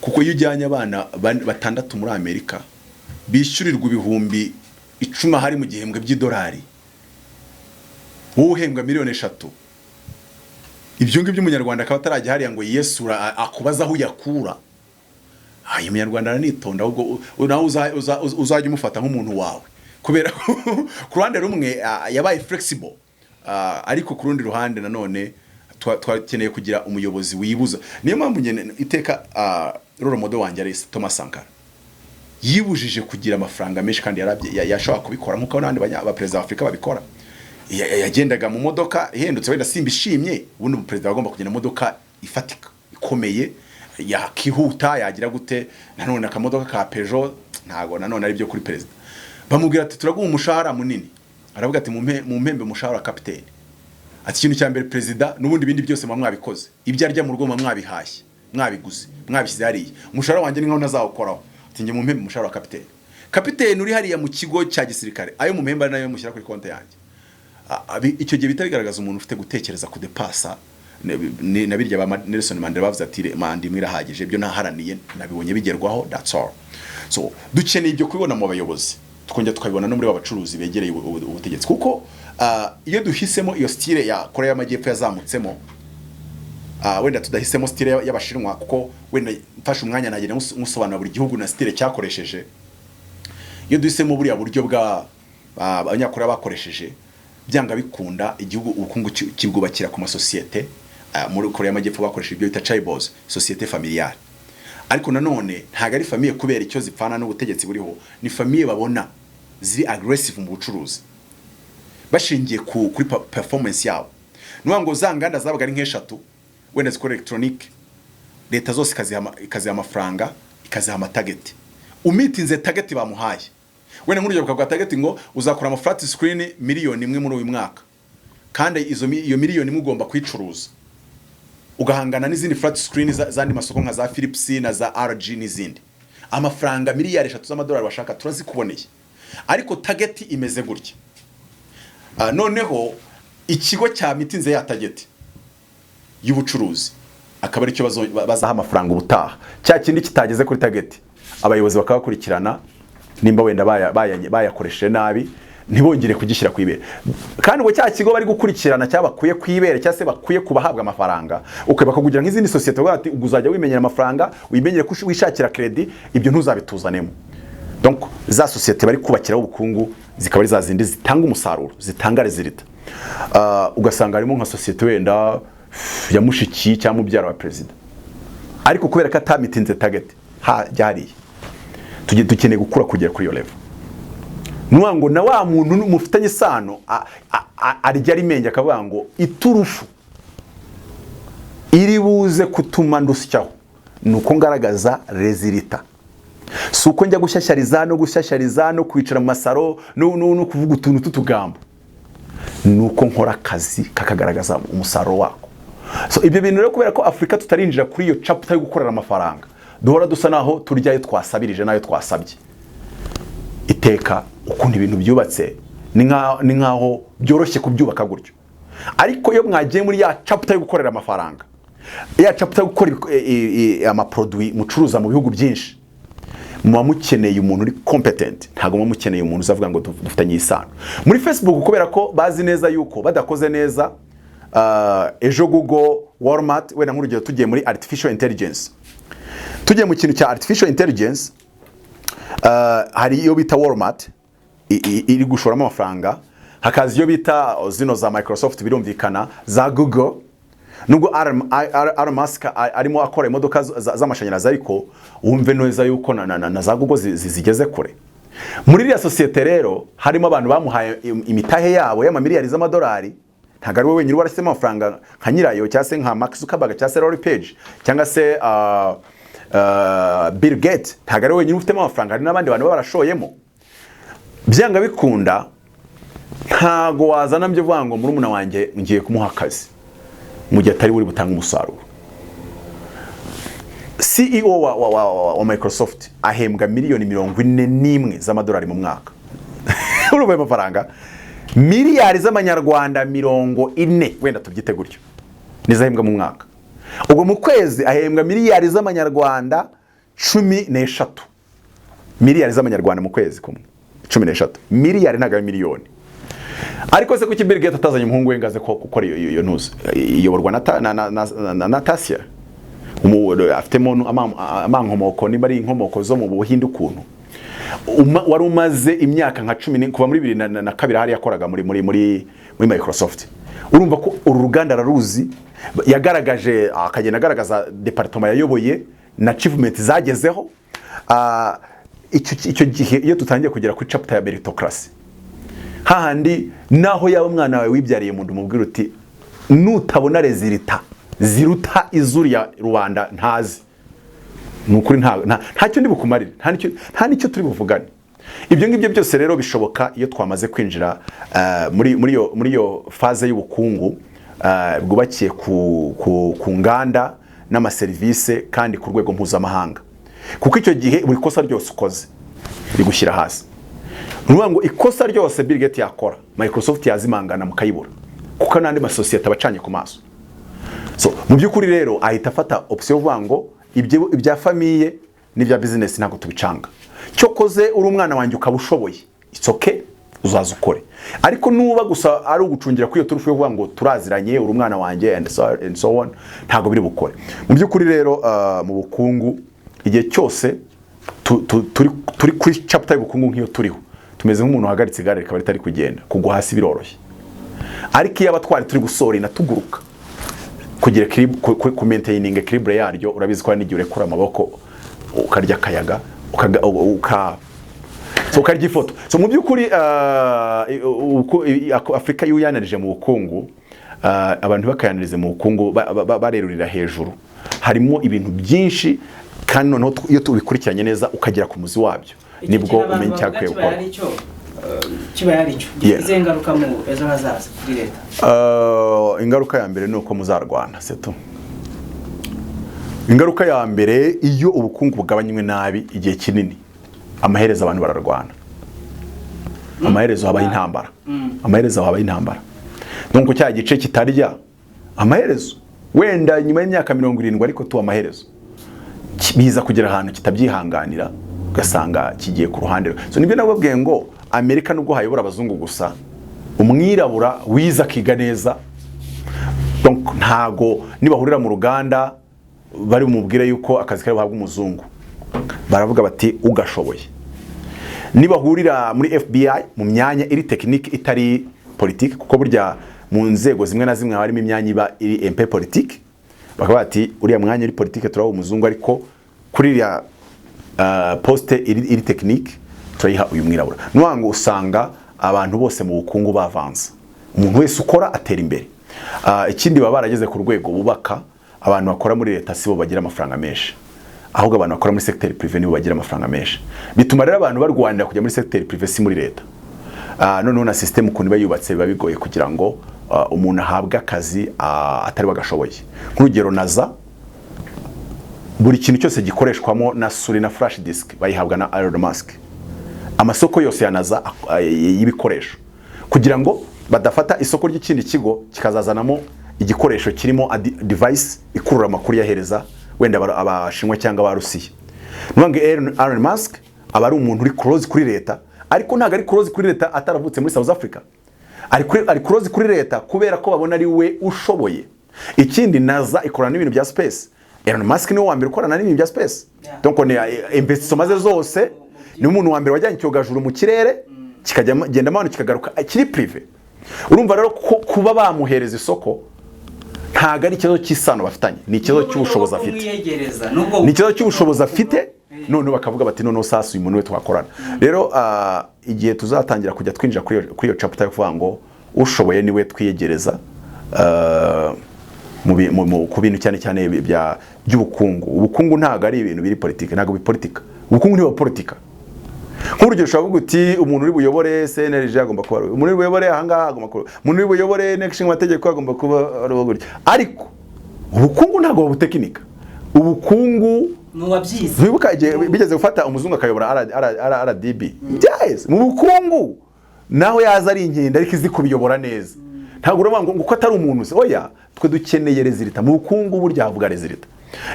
kuko iyo ujyanye abana batandatu muri Amerika bishyurirwa ibihumbi 10 hari mu gihembwe by'idolari, wowe uhembwa miliyoni 3. Ibyo ngibyo umunyarwanda akaba atarajya hariya ngo yesura akubaza aho yakura. Uyu munyarwanda aranitonda, ahubwo nawe uzajya umufata nk'umuntu wawe, kubera ku ruhande rumwe yabaye flexible, ariko ku rundi ruhande nanone twakeneye kugira umuyobozi wibuza. Niyo mpamvu nyene iteka role model wanjye ari Thomas Sankara, yibujije kugira amafaranga menshi kandi yashobora kubikora nk'uko n'abandi abaperezida b'Afrika babikora. Yagendaga mu modoka ihendutse wenda simbishimye, ubundi umuperezida agomba kugenda modoka ifatika ikomeye yakihuta yagira gute. Nanone akamodoka ka Peugeot ntago nanone ari byo kuri perezida. Bamubwira ati turaguha umushahara munini, aravuga ati mu mpembe umushahara kapiteni. Ati ikintu cya mbere perezida n'ubundi bindi byose mwabikoze, ibyo arya mu rugo mwabihashye, mwabiguze, mwabishyize hariya, umushahara wanjye ni nkaho nazawukoraho. Ati nge mu mpembe umushahara kapiteni. Kapiteni uri hariya mu kigo cya gisirikare, ayo mu mpembe nayo mushyira kuri konti yanjye. Icyo gihe bitabigaragaza umuntu ufite gutekereza kudepasa. Nabirya ba Nelson Mandela bavuze ati mandi mwirahagije, ibyo naharaniye nabibonye bigerwaho, that's all. So dukeneye ibyo kubibona mu bayobozi, tukongera tukabibona no muri abacuruzi begereye ubutegetsi, kuko iyo duhisemo iyo style ya Korea y'Amajyepfo yazamutsemo, wenda tudahisemo style y'Abashinwa, kuko wenda mfashe umwanya nagenda musobanura buri gihugu na style cyakoresheje. Iyo duhisemo buri buryo bwa abanyakorea bakoresheje, byanga bikunda igihugu ubukungu kibwubakira ku masosiyete. Muri Korea y'Amajyepfo bakoresha ibyo bita chaebols, société familiale. Ariko nanone ntago ari famille kubera icyo zipfana n'ubutegetsi buriho, ni famille babona ziri aggressive mu bucuruzi bashingiye kuri performance yabo. Nuwa ngo za nganda zabaga ari nk'eshatu wenda zikora electronic, leta zose ikaziha amafaranga, ikaziha amatarget. Umitinze target bamuhaye, wenda nk'urugero bakavuga target ngo uzakora ama flat screen 1 million muri uyu mwaka, kandi iyo 1 million mugomba kwicuruza, ugahangana n'izindi flat screen zandi masoko nka za Philips na za RG n'izindi. Amafaranga miliyari 3 z'amadolari bashaka turazikuboneye, ariko target imeze gutya. Noneho ikigo cya mitinze ya target y'ubucuruzi akaba ari cyo bazaha amafaranga ubutaha, cya kindi kitageze kuri target abayobozi bakabakurikirana, nimba wenda bayakoresheje nabi ntibongere kugishyira kwibere. Kandi ngo cya kigo bari gukurikirana cyabakuye kwibere cyase bakuye kubahabwa amafaranga, ukeba kugira nk'izindi societe bwati uguzajya wimenyera amafaranga, wimenyere ko wishakira credit, ibyo ntuzabituzanemo. Donc za societe bari kubakiraho ubukungu zikaba ari za zindi zitanga umusaruro, zitanga resultat. Ugasanga harimo nka societe wenda ya mushiki cyangwa mubyara wa president, ariko kubera ko atamitinze target hariye, dukeneye gukura kugera kuri yo level. Nuwa ngo na wa muntu mufitanye isano arya rimenge akavuga ngo iturufu iri buze kutuma ndusyaho nuko ngaragaza rezilita, si uko njya gushyashyariza no kwicara mu masaro no kuvuga utuntu tutugambo, nuko nkora akazi kakagaragaza umusaruro wako. So ibyo bintu rero kubera ko Afrika tutarinjira kuri iyo chapter yo gukorera amafaranga, duhora dusa naho turyayo twasabirije nayo twasabye. Iteka ukundi ibintu byubatse ni nkaho byoroshye kubyubaka gutyo, ariko iyo mwagiye muri ya chapter yo gukorera amafaranga, ya chapter yo gukora amaproduit mucuruza mu bihugu byinshi, muba mukeneye umuntu uri competent, ntago muba mukeneye umuntu uzavuga ngo dufitanye isano. Muri Facebook kubera ko bazi neza yuko badakoze neza, ejo Google, Walmart, wenda nk'urugero tugiye muri artificial intelligence, tugiye mu kintu cya artificial intelligence, hari iyo bita Walmart iri gushoramo amafaranga, hakaza iyo bita zino za Microsoft birumvikana, za Google, nubwo Elon Musk arimo akora imodoka z'amashanyarazi, ariko wumve neza yuko na za Google zigeze kure. Muri iriya sosiyete rero harimo abantu bamuhaye imitahe yabo y'amamiliyari z'amadolari, ntabwo ari we wenyine warasemo amafaranga nka nyirayo, cyangwa se nka Mark Zuckerberg, cyangwa se Larry Page, cyangwa se Bill Gates, ntabwo ari we wenyine ufitemo amafaranga, hari n'abandi bantu barashoyemo. Byanga bikunda ntago wazana byo vuga ngo murumuna wanjye ngiye kumuha akazi mu gihe atari buri butanga umusaruro. CEO wa Microsoft ahembwa miliyoni 41 z'amadolari mu mwaka. Urumva amafaranga miliyari z'amanyarwanda 40, wenda tubyite gutyo, nizahembwa mu mwaka. Ubwo mu kwezi ahembwa miliyari z'amanyarwanda 13. Miliyari z'amanyarwanda mu kwezi kumwe 13. Miliyari ntago miliyoni. Ariko se kuki Bill Gates atazanye umuhungu we ngaze ko gukora iyo ntuzi iyoborwa na Natasha, afitemo amankomoko niba ari inkomoko zo mu Buhinde ukuntu wari umaze imyaka nka 10 kuva muri 2002 hari yakoraga muri Microsoft. Urumva ko uru ruganda raruzi, yagaragaje akagenda agaragaza department yayoboye na achievement zagezeho. Icyo gihe iyo tutangiye kugera kuri chapter ya meritocracy, hahandi naho yaba umwana wawe wibyariye mu ndumubwira uti nutabona rezilita ziruta izuri ya Rwanda ntazi, nukuri ntacyo ndi bukumarire, nta nicyo turi buvugane. Ibyo ngibyo byose rero bishoboka iyo twamaze kwinjira muri yo faze y'ubukungu bwubakiye ku nganda n'amaserivisi kandi ku rwego mpuzamahanga, kuko icyo gihe buri kosa ryose ukoze rigushyira hasi. Nuvuga ngo ikosa ryose Bill Gates yakora Microsoft yazimangana mukayibura, kuko nandi masosiyete abacanye ku maso. So mu byukuri rero ahita afata option uvuga ngo ibya famille n'ibya business ntago tubicanga. Cyokoze uri umwana wanjye ukabushoboye, it's okay, uzaza ukore. Ariko nuba gusa ari ugucungira kuri iyo turufu yo kuvuga ngo turaziranye uri umwana wanjye and so on, ntago biri bukore. Mu byukuri rero mu bukungu igihe cyose turi kuri chapter y'ubukungu nk'iyo turiho, tumeze nk'umuntu uhagaritse igare rikaba ritari kugenda, kugwa hasi biroroshye. Ariko iyo abatwari turi gusorina tuguruka kugira ku maintaining equilibre yaryo, urabizi ko n'igihe urekura amaboko ukarya akayaga ukarya ifoto. So mu byukuri Afrika yuyanarije mu bukungu, abantu bakayanirize mu bukungu barerurira hejuru, harimo ibintu byinshi, kandi noneho iyo tubikurikiranye neza ukagera ku muzi wabyo nibwo umenya cyakwiye gukora. Kiba yaricyo ize ngaruka mu ejo hazaza kuri leta. Ingaruka ya mbere nuko muzarwana seto. Ingaruka ya mbere iyo ubukungu bugabanywe nabi igihe kinini, amaherezo abantu bararwana, amaherezo habaye intambara, amaherezo habaye intambara. Donc cya gice kitarya amaherezo wenda nyuma y'imyaka 70, ariko tu amaherezo biza kugira ahantu kitabyihanganira ugasanga kigiye ku ruhande. So nibyo nababwiye ngo Amerika nubwo hayobora abazungu gusa, umwirabura wiza kiga neza, donc ntago nibahurira mu ruganda bari umubwire yuko akazi kari buhabwa umuzungu, baravuga bati ugashoboye. Nibahurira muri FBI mu myanya iri technique itari politique, kuko burya mu nzego zimwe na zimwe harimo imyanya iba iri MP politique, bakaba bati uriya mwanya iri politique turaho umuzungu, ariko kuri ya poste iri technique turayiha uyu mwirabura. Nuwango usanga abantu bose mu bukungu bavanze, umuntu wese ukora atera imbere. Ikindi baba barageze ku rwego bubaka abantu bakora muri leta sibo bagira amafaranga menshi, ahubwo abantu bakora muri secteur privé nibo bagira amafaranga menshi. Bituma rero abantu barwanira kujya muri secteur privé si muri leta. Noneho na system ukuntu bayubatse biba bigoye kugira ngo umuntu ahabwe akazi atari bagashoboye. Nk'urugero NASA, buri kintu cyose gikoreshwamo na suri na flash disk bayihabwa na Elon Musk. Amasoko yose ya NASA y'ibikoresho, kugira ngo badafata isoko ry'ikindi kigo kikazazanamo igikoresho kirimo device ikurura amakuru yahereza wenda abashinwa cyangwa abarusiya. Nubwo Elon Musk aba ari umuntu uri close kuri leta, ariko ntago ari close kuri leta ataravutse muri South Africa. Ari close kuri leta kubera ko babona ari we ushoboye. Ikindi NASA ikorana n'ibintu bya space. Elon Musk niwe wa mbere ukorana n'ibintu bya space. Donc on investissement zose ni umuntu wa mbere wajyanye cyogajuru mu kirere kikajya genda manu kikagaruka kiri privé. Urumva rero kuba bamuhereza isoko ntago ari ikibazo cy'isano bafitanye, ni ikibazo cy'ubushobozi afite. Ni ikibazo cy'ubushobozi afite, none bakavuga bati none sasa uyu muntu we twakorana. Rero igihe tuzatangira kujya twinjira kuri iyo chapter yo kuvuga ngo ushoboye niwe twiyegereza ku bintu cyane cyane by'ubukungu. Ubukungu ntago ari ibintu biri politike, ntago bipolitika. Ubukungu ni politika. Nk'urugero ushobora kuvuga uti umuntu uri buyobore CNRG agomba kuba, umuntu uri buyobore ahangaha agomba kuba, umuntu uri buyobore next mategeko agomba kuba aroguri. Ariko ubukungu ntago butekinika. Ubukungu nuwabyize. Wibuka bigeze gufata umuzungu akayobora RDB. Yes, mu bukungu naho yaza ari inkende ariko izi kubiyobora neza. Ntago urabanga ngo uko atari umuntu se. Oya, twe dukeneye resultat. Mu bukungu burya havuga resultat.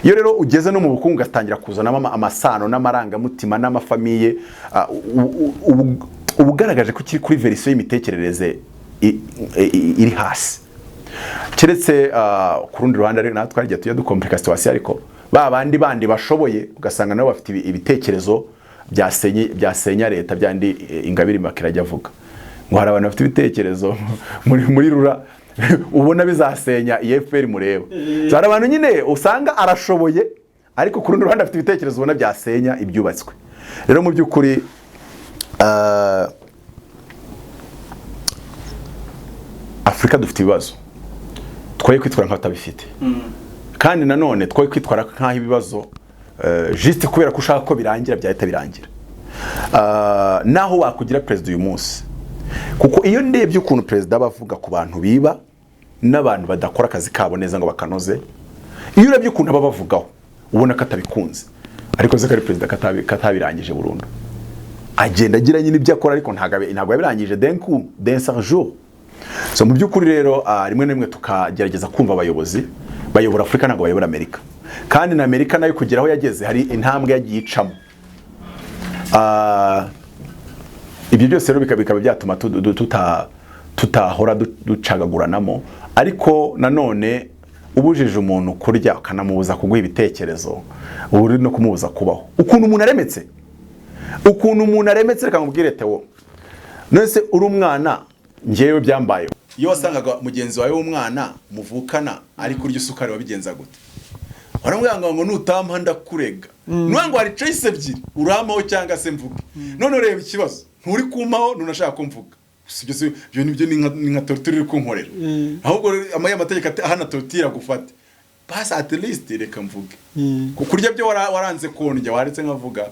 Iyo rero ugeze no mu bukungu gatangira kuzana amasano n'amarangamutima n'amafamiye, ubugaragaje ko kiri kuri verisiyo y'imitekerereze iri hasi. Keretse ku rundi ruhande rero natwe twagiye tujya dukomplika situation, ariko bandi bashoboye ugasanga nabo bafite ibitekerezo byasenya leta byandi Ingabire Makirajya avuga ngo hari abantu bafite ibitekerezo muri rura ubona bizasenya IFPR mureba. Zara abantu nyine usanga arashoboye, ariko ku rundi ruhande afite ibitekerezo ubona byasenya ibyubatswe. Rero mu by'ukuri Afrika dufite ibibazo twoye kwitwara nk'abatabifite, kandi nanone twoye kwitwara nk'aho ibibazo juste kubera ko ushaka ko birangira byahita birangira. Naho wakugira president uyu munsi, kuko iyo ndebye ukuntu president abavuga ku bantu biba n'abantu badakora akazi kabo neza ngo bakanoze, iyo urebye ukuntu abavugaho ubona katabikunze, ariko se kari president katabirangije burundu. Agenda agira nyine ibyo akora, ariko ntago yabirangije d'un jour. So mu by'ukuri rero rimwe na rimwe tukagerageza kumva abayobozi bayobora Afrika ntago bayobora Amerika, kandi na Amerika nayo kugeraho yageze hari intambwe yagiye icamo. Ibyo byose rero bikaba byatuma tutahora ducagaguranamo, ariko nanone ubujije umuntu kurya ukanamubuza kuguha ibitekerezo uri no kumubuza kubaho. Ukuntu umuntu aremetse reka ngubwire Theo, nese uri umwana ngewe byambaye. Iyo wasangaga mugenzi wawe w'umwana muvukana ari kurya isukari wabigenza gute? Waramubwira ngo nutampa ndakurega. Nwango hari choice ebyiri, uramaho cyangwa se mvuge. None reba ikibazo, nturi kumaho nunashaka ko mvuga. Ibyo nibyo ni nka torture iri kunkorera. Ahubwo amategeko hana torture gufata. Basi at least reka mvuge. Kukurya byo waranze kondya waretse nkavuga.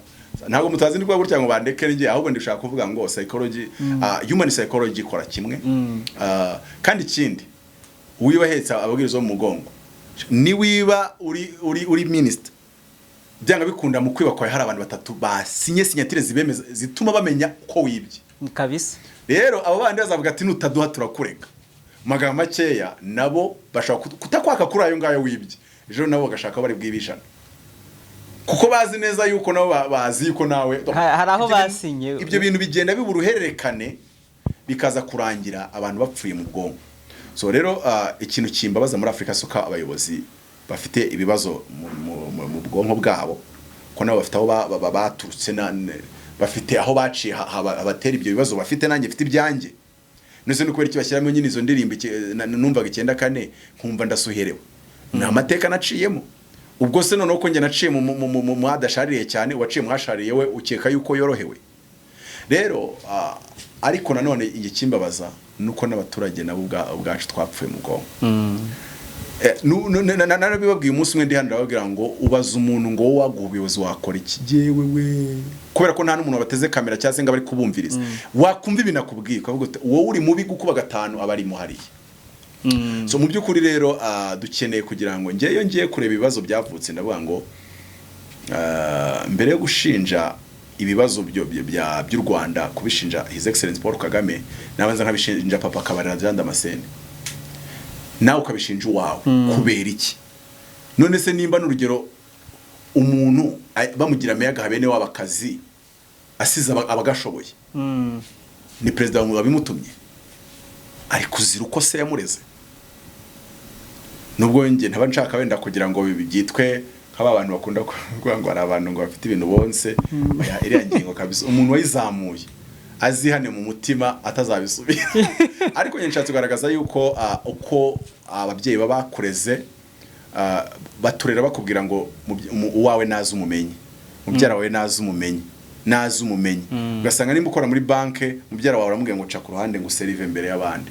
Ntago mutazi ndikwa gutya ngo bandeke ngiye, ahubwo ndishaka kuvuga ngo psychology, human psychology ikora kimwe. Kandi ikindi uwibahetsa ababwirizo mu mugongo ni wiba uri minister, byanga bikunda mu kwiba kwa hari abantu batatu basinye signatire zibemeza zituma bamenya ko wibye kabisa. Rero abo bandi bazavuga ati nutaduha turakureka. Magambo makeya nabo bashaka kutakwaka kuri ayo ngayo wibye, ejo nabo bagashaka bari bwibishana, kuko bazi neza yuko nabo bazi yuko nawe hari aho basinye. Ibyo bintu bigenda biburuhererekane bikaza kurangira abantu bapfuye mu bwonko. So rero ikintu kimbabaza muri Afrika soka abayobozi bafite ibibazo mu bwonko bwabo, ko nabo bafite aho baturutse bafite aho baciye abatera ibyo bibazo bafite, nanjye mfite ibyanjye. Nese no kubera kibashyiramo nyine izo ndirimbo numvaga 94 nkumva ndasuherewe. Ni amateka naciyemo. Ubwo se none uko nge naciye mu adashariye cyane, waciye muhashariye we ukeka yuko yorohewe. Rero ariko nanone igikimbabaza nuko n'abaturage nabo ubwacu twapfuye mu bwonko narabibabwiye umunsi umwe ndi hano ndababwira ngo ubaza umuntu ngo wowe waguha ubuyobozi wakora iki jewe we kubera ko nta n'umuntu wabateze kamera cyangwa se ngo bari kubumviriza wakumva ibinakubwiye ukavuga uti wowe uri mubi gukuba gatanu abarimo hariya so mu by'ukuri rero dukeneye kugira ngo ngiye kureba ibibazo byavutse ndavuga ngo mbere yo gushinja ibibazo by'u Rwanda kubishinja His Excellence Paul Kagame nabanza nkabishinja Papa Kabarira Jean Damascene nawe ukabishinja uwawe kubera iki none se nimba n'urugero umuntu bamugira meyaga bene w'abakazi asize abagashoboye ni president wabimutumye ari kuzira uko se yamureze nubwo nge ntaba nshaka wenda kugira ngo byitwe nk'aba abantu bakunda kuvuga ngo ari abantu ngo bafite ibintu bonse iriya ngingo kabisa umuntu wayizamuye azihane mu mutima atazabisubira ariko nshatse kugaragaza yuko uko ababyeyi babakureze baturera bakubwira ngo uwawe nazi umumenyi mubyara wawe nazi umumenyi ugasanga nimba ukora muri banke mubyara wawe aramubwira ngo ca ku ruhande ngo serive imbere y'abandi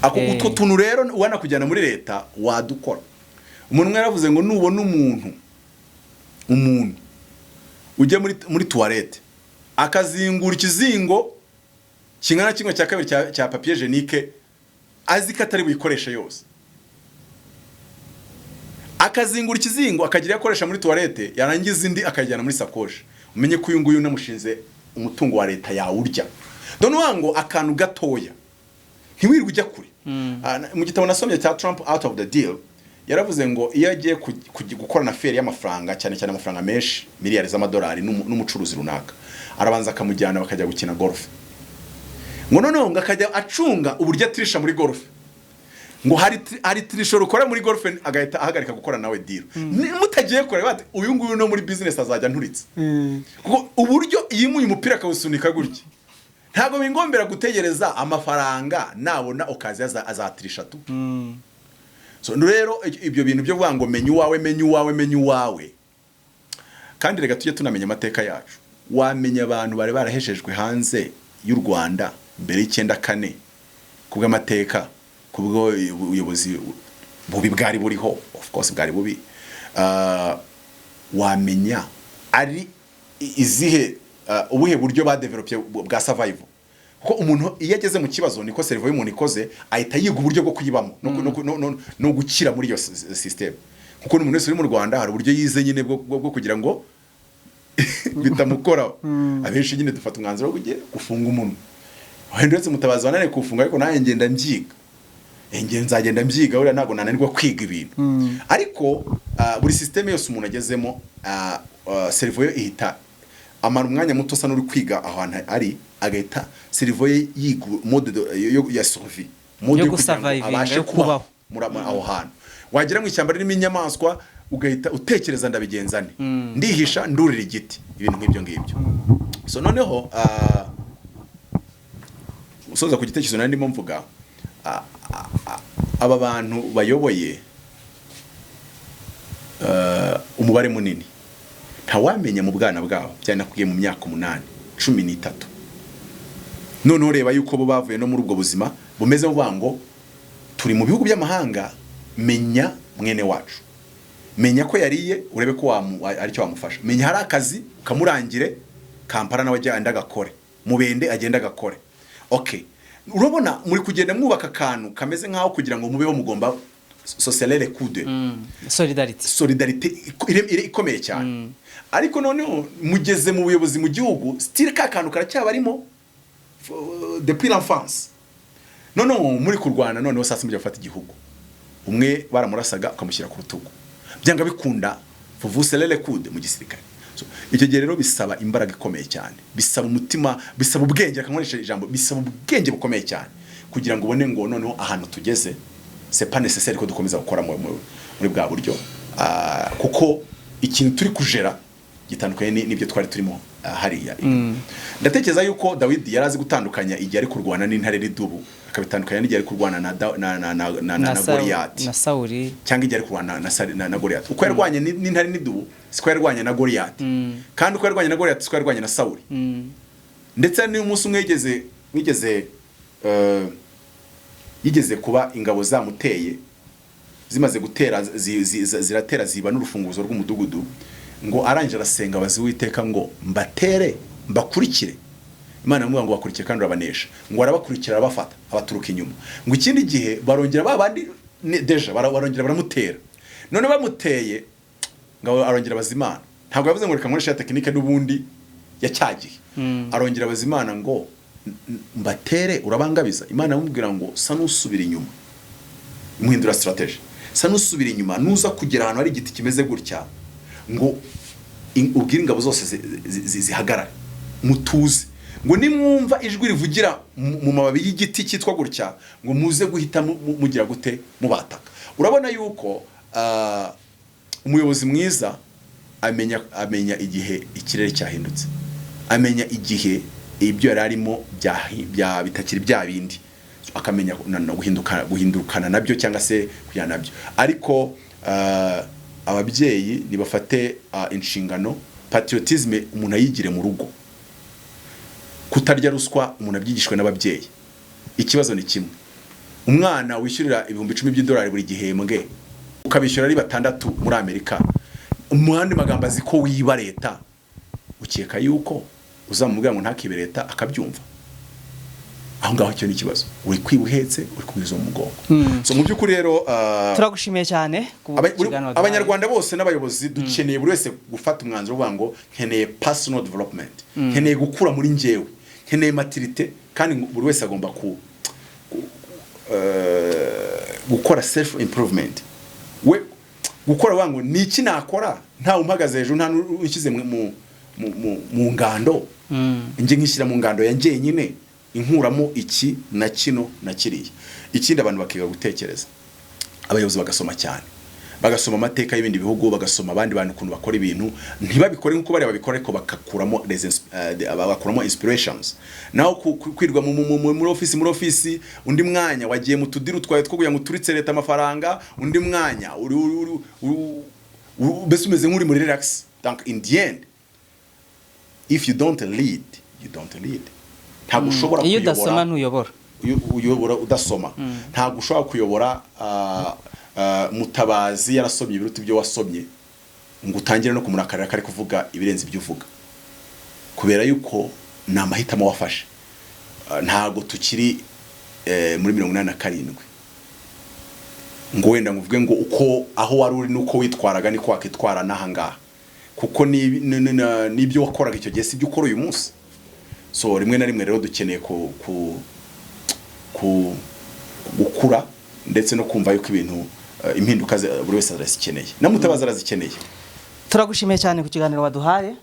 ako utwo tuntu rero ubona kujyana muri leta wadukora umuntu umwe yaravuze ngo nubona umuntu ujya muri toilette akazingura ikizingo kingana kimwe cya kabiri cya papier hygienique azi ko atari buyikoresha yose akazingura ikizingo akagira yakoresha muri toilette yarangiza indi akajyana muri sakoshi umenye ko uyu nguyu namushinze umutungo wa leta yawurya done wango akantu gatoya ntiwirirwe ujya kure mu gitabo nasomye cya Trump out of the deal yaravuze ngo iyo agiye gukora na feri y'amafaranga cyane cyane amafaranga menshi miliyari z'amadolari n'umucuruzi runaka arabanza akamujyana bakajya gukina golf ngo noneho ngo akajya acunga uburyo atirisha muri golf ngo hari tirisho rukora muri golf agahita ahagarika gukora nawe deal mutagiye kure bati uyu nguyu no muri business azajya nturitse kuko uburyo yimuye umupira akawusunika gutya ntago bingombera gutegereza amafaranga nabona okazi azatirisha tu so rero ibyo bintu byo kuvuga ngo menya uwawe kandi rega tujye tunamenya amateka yacu wamenya abantu bari barahejejwe hanze y'u Rwanda mbere y'94 kubw'amateka kubwo ubuyobozi bubi bwari buriho of course bwari bubi wamenya ari izihe ubuhe buryo ba developye bwa survival ko umuntu iyo ageze mu kibazo niko servo y'umuntu ikoze ahita yiga uburyo bwo kuyibamo no gukira muri iyo system kuko n'umuntu wese uri mu Rwanda hari uburyo yize nyine bwo kugira ngo bitamukora abenshi nyine dufata umwanzuro wo gufunga umuntu wendetse mutabazi wanane kufunga ariko naye ngenda mbyiga nzagenda mbyiga ura ntago nananirwa kwiga ibintu ariko buri system yose umuntu agezemo servo yo ihita amara umwanya muto sa n'uri kwiga ahantu ari agahita servo ye yiga mode ya survie mode yo survive kubaho aho hantu wagira mu ishyamba ririmo inyamaswa ugahita utekereza ndabigenzane ndihisha ndurira igiti ibintu nk'ibyo ngibyo so noneho usoza ku gitekerezo nari ndimo mvuga aba bantu bayoboye umubare munini ntawamenya mu bwana bwabo cyane nakubwiye mu myaka 8 13 none ureba yuko bo bavuye no muri ubwo buzima bumeze ngo turi mu bihugu by'amahanga menya mwene wacu menya ko yariye urebe ko ari cyo wamufasha menya hari akazi kamurangire Kampala nawe agenda agakore mubende agenda agakore okay urabona muri kugenda mwubaka kantu kameze nkaho kugira ngo mubeho mugomba socialere coude solidarité ikomeye cyane ariko none mugeze mu buyobozi mu gihugu still ka kantu karacyabarimo depuis l'enfance none muri kurwana none sasa mujya gufata igihugu umwe baramurasaga ukamushyira ku rutugu byanga bikunda vous selele coude mu gisirikare so icyo gihe rero bisaba imbaraga ikomeye cyane bisaba umutima bisaba ubwenge akankoresha ijambo bisaba ubwenge bukomeye cyane kugira ngo ubone ngo none ahantu tugeze c'est pas nécessaire ko dukomeza gukora muri bwa buryo kuko ikintu turi kujera gitandukanye n'ibyo twari turimo hariya ndatekereza yuko David yarazi gutandukanya igihe ari kurwana n'intare ridubu akabitandukanya n'igihe ari kurwana na Goliath na Sauli cyangwa igihe ari kurwana na Goliath uko yarwanye n'intare n'idubu siko yarwanye na Goliath kandi uko yarwanye na Goliath siko yarwanye na Sauli ndetse ni umunsi umwe wigeze yigeze kuba ingabo zamuteye zimaze gutera ziratera ziba n'urufunguzo rw'umudugudu ngo arangije arasenga abazi Uwiteka ngo mbatere mbakurikire. Imana imuvuga ngo bakurikire kandi urabanesha, ngo arabakurikira arabafata abaturuka inyuma. Ngo ikindi gihe barongera babandi deja barongera baramutera, none bamuteye ngo arongera bazimana. Ntabwo yavuze ngo reka nkoresha tekinike n'ubundi yacyagiye. Arongera bazimana ngo mbatere urabangabiza. Imana imubwira ngo sa n'usubira inyuma, imuhindura strategy, sa n'usubira inyuma nuza kugera ahantu hari igiti kimeze gutya ngo ubwire ingabo zose zihagarare mutuze, ngo nimwumva ijwi rivugira mu mababi y'igiti cyitwa gutya ngo muze guhita mugira gute mubataka. Urabona yuko umuyobozi mwiza amenya igihe ikirere cyahindutse, amenya igihe ibyo yari arimo bya bitakiri bya bindi, akamenya guhindukana nabyo cyangwa se kujyana nabyo. Ariko ababyeyi nibafate inshingano, patriotisme umuntu ayigire mu rugo, kutarya ruswa umuntu abyigishwe n'ababyeyi. Ikibazo ni kimwe, umwana wishyurira $10,000 by'idolari buri gihembwe ukabishyura ari 6 muri Amerika, umuhandi magambo azi ko wiba leta, ukeka yuko uzamubwira ngo ntakibe leta akabyumva? Aho ngaho cyo ni ikibazo, uri kwibuhetse uri kubizo mu mugongo. So mu by'ukuri rero turagushimiye cyane abanyarwanda bose n'abayobozi dukeneye buri wese gufata umwanzuro uvuga ngo nkeneye personal development, nkeneye gukura muri njyewe, nkeneye maturité, kandi buri wese agomba gukora self improvement. We gukora wango ni iki nakora nta umpagaze hejuru, nta ushyize mu ngando, nje nkishyira mu ngando yanjye nyine inkuramo iki na kino na kiriya. Ikindi abantu bakiga gutekereza, abayobozi bagasoma cyane, bagasoma amateka y'ibindi bihugu, bagasoma abandi bantu kuntu bakora ibintu, ntibabikore nkuko bari babikore ko bakakuramo inspirations. Naho kwirwa muri office undi mwanya wagiye mu tudiru twaye two kugira ngo turitse leta amafaranga, undi mwanya bese umeze nk'uri muri relax. Donc in the end, if you don't lead, you don't lead. Ntabwo ushobora kuyobora, iyo udasoma ntuyobora, uyobora udasoma. Ntabwo ushobora kuyobora Mutabazi yarasomye ibiruta ibyo wasomye ngo utangire no kumurakarira kare kuvuga ibirenze ibyo uvuga, kubera yuko ni amahitamo wafashe. Ntabwo tukiri muri 87 ngo wenda nguvuge ngo uko aho wari uri nuko witwaraga niko wakitwara nahangaha, kuko nibyo wakoraga icyo gihe si byo ukora uyu munsi. So rimwe na rimwe rero dukeneye gukura ndetse no kumva yuko ibintu impinduka buri wese arazikeneye, na Mutabazi arazikeneye. Turagushimiye cyane ku kiganiro waduhaye,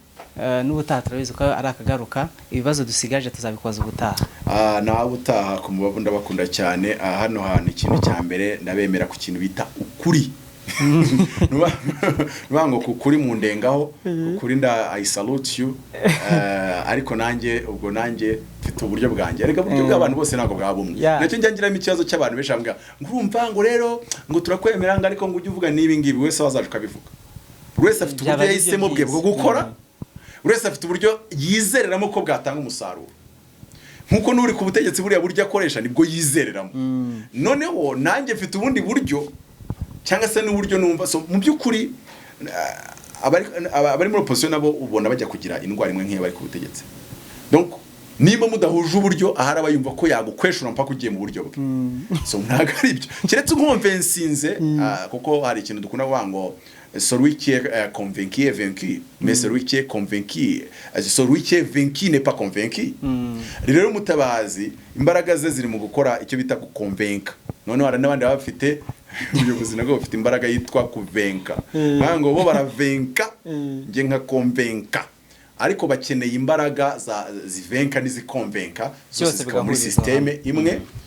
n'ubutaha turabizi ko ari akagaruka, ibibazo dusigaje tuzabikoza ubutaha. Nawe utaha ku mubavu ndabakunda cyane. Hano hantu ikintu cya mbere ndabemera ku kintu bita ukuri. Nubango kukuri mu ndengaho, ukuri I salute you. Ariko nanjye ubwo nanjye mfite uburyo bwanjye, ariko buryo bw'abantu bose ntabwo bwabumwe. Nacyo njyangiramo ikibazo cy'abantu beshambwa ngurumva ngo rero ngo turakwemera ngo ariko ngo ujye uvuga nibi ngibi, wese wazaje ukabivuga. Buri wese afite uburyo yahisemo bwe bwo gukora, buri wese afite uburyo yizereramo ko bwatanga umusaruro. Nkuko n'uri ku butegetsi buriya buryo akoresha nibwo yizereramo. Noneho nanjye mfite ubundi buryo cyangwa se n'uburyo numva. So mu by'ukuri abari muri opposition nabo ubona bajya kugira indwara imwe nk'iyo bari ku butegetsi. Donc nimba mudahuje uburyo ahari abayumva ko yagukweshura mpaka ugiye mu buryo bwe. So ntago ari byo, keretse nkomvensinze kuko hari ikintu dukunda kuvuga ngo celui qui est convaincu est vaincu, mais celui qui est convaincu, celui qui est vaincu n'est pas convaincu. Rero Mutabazi imbaraga ze ziri mu gukora icyo bita gukonvenka. None hari n'abandi bafite ubuyobozi nabwo bafite imbaraga yitwa kuvenka, ngo bo baravenka nge nka konvenka, ariko bakeneye imbaraga zivenka n'izikonvenka zose zikaba muri systeme imwe.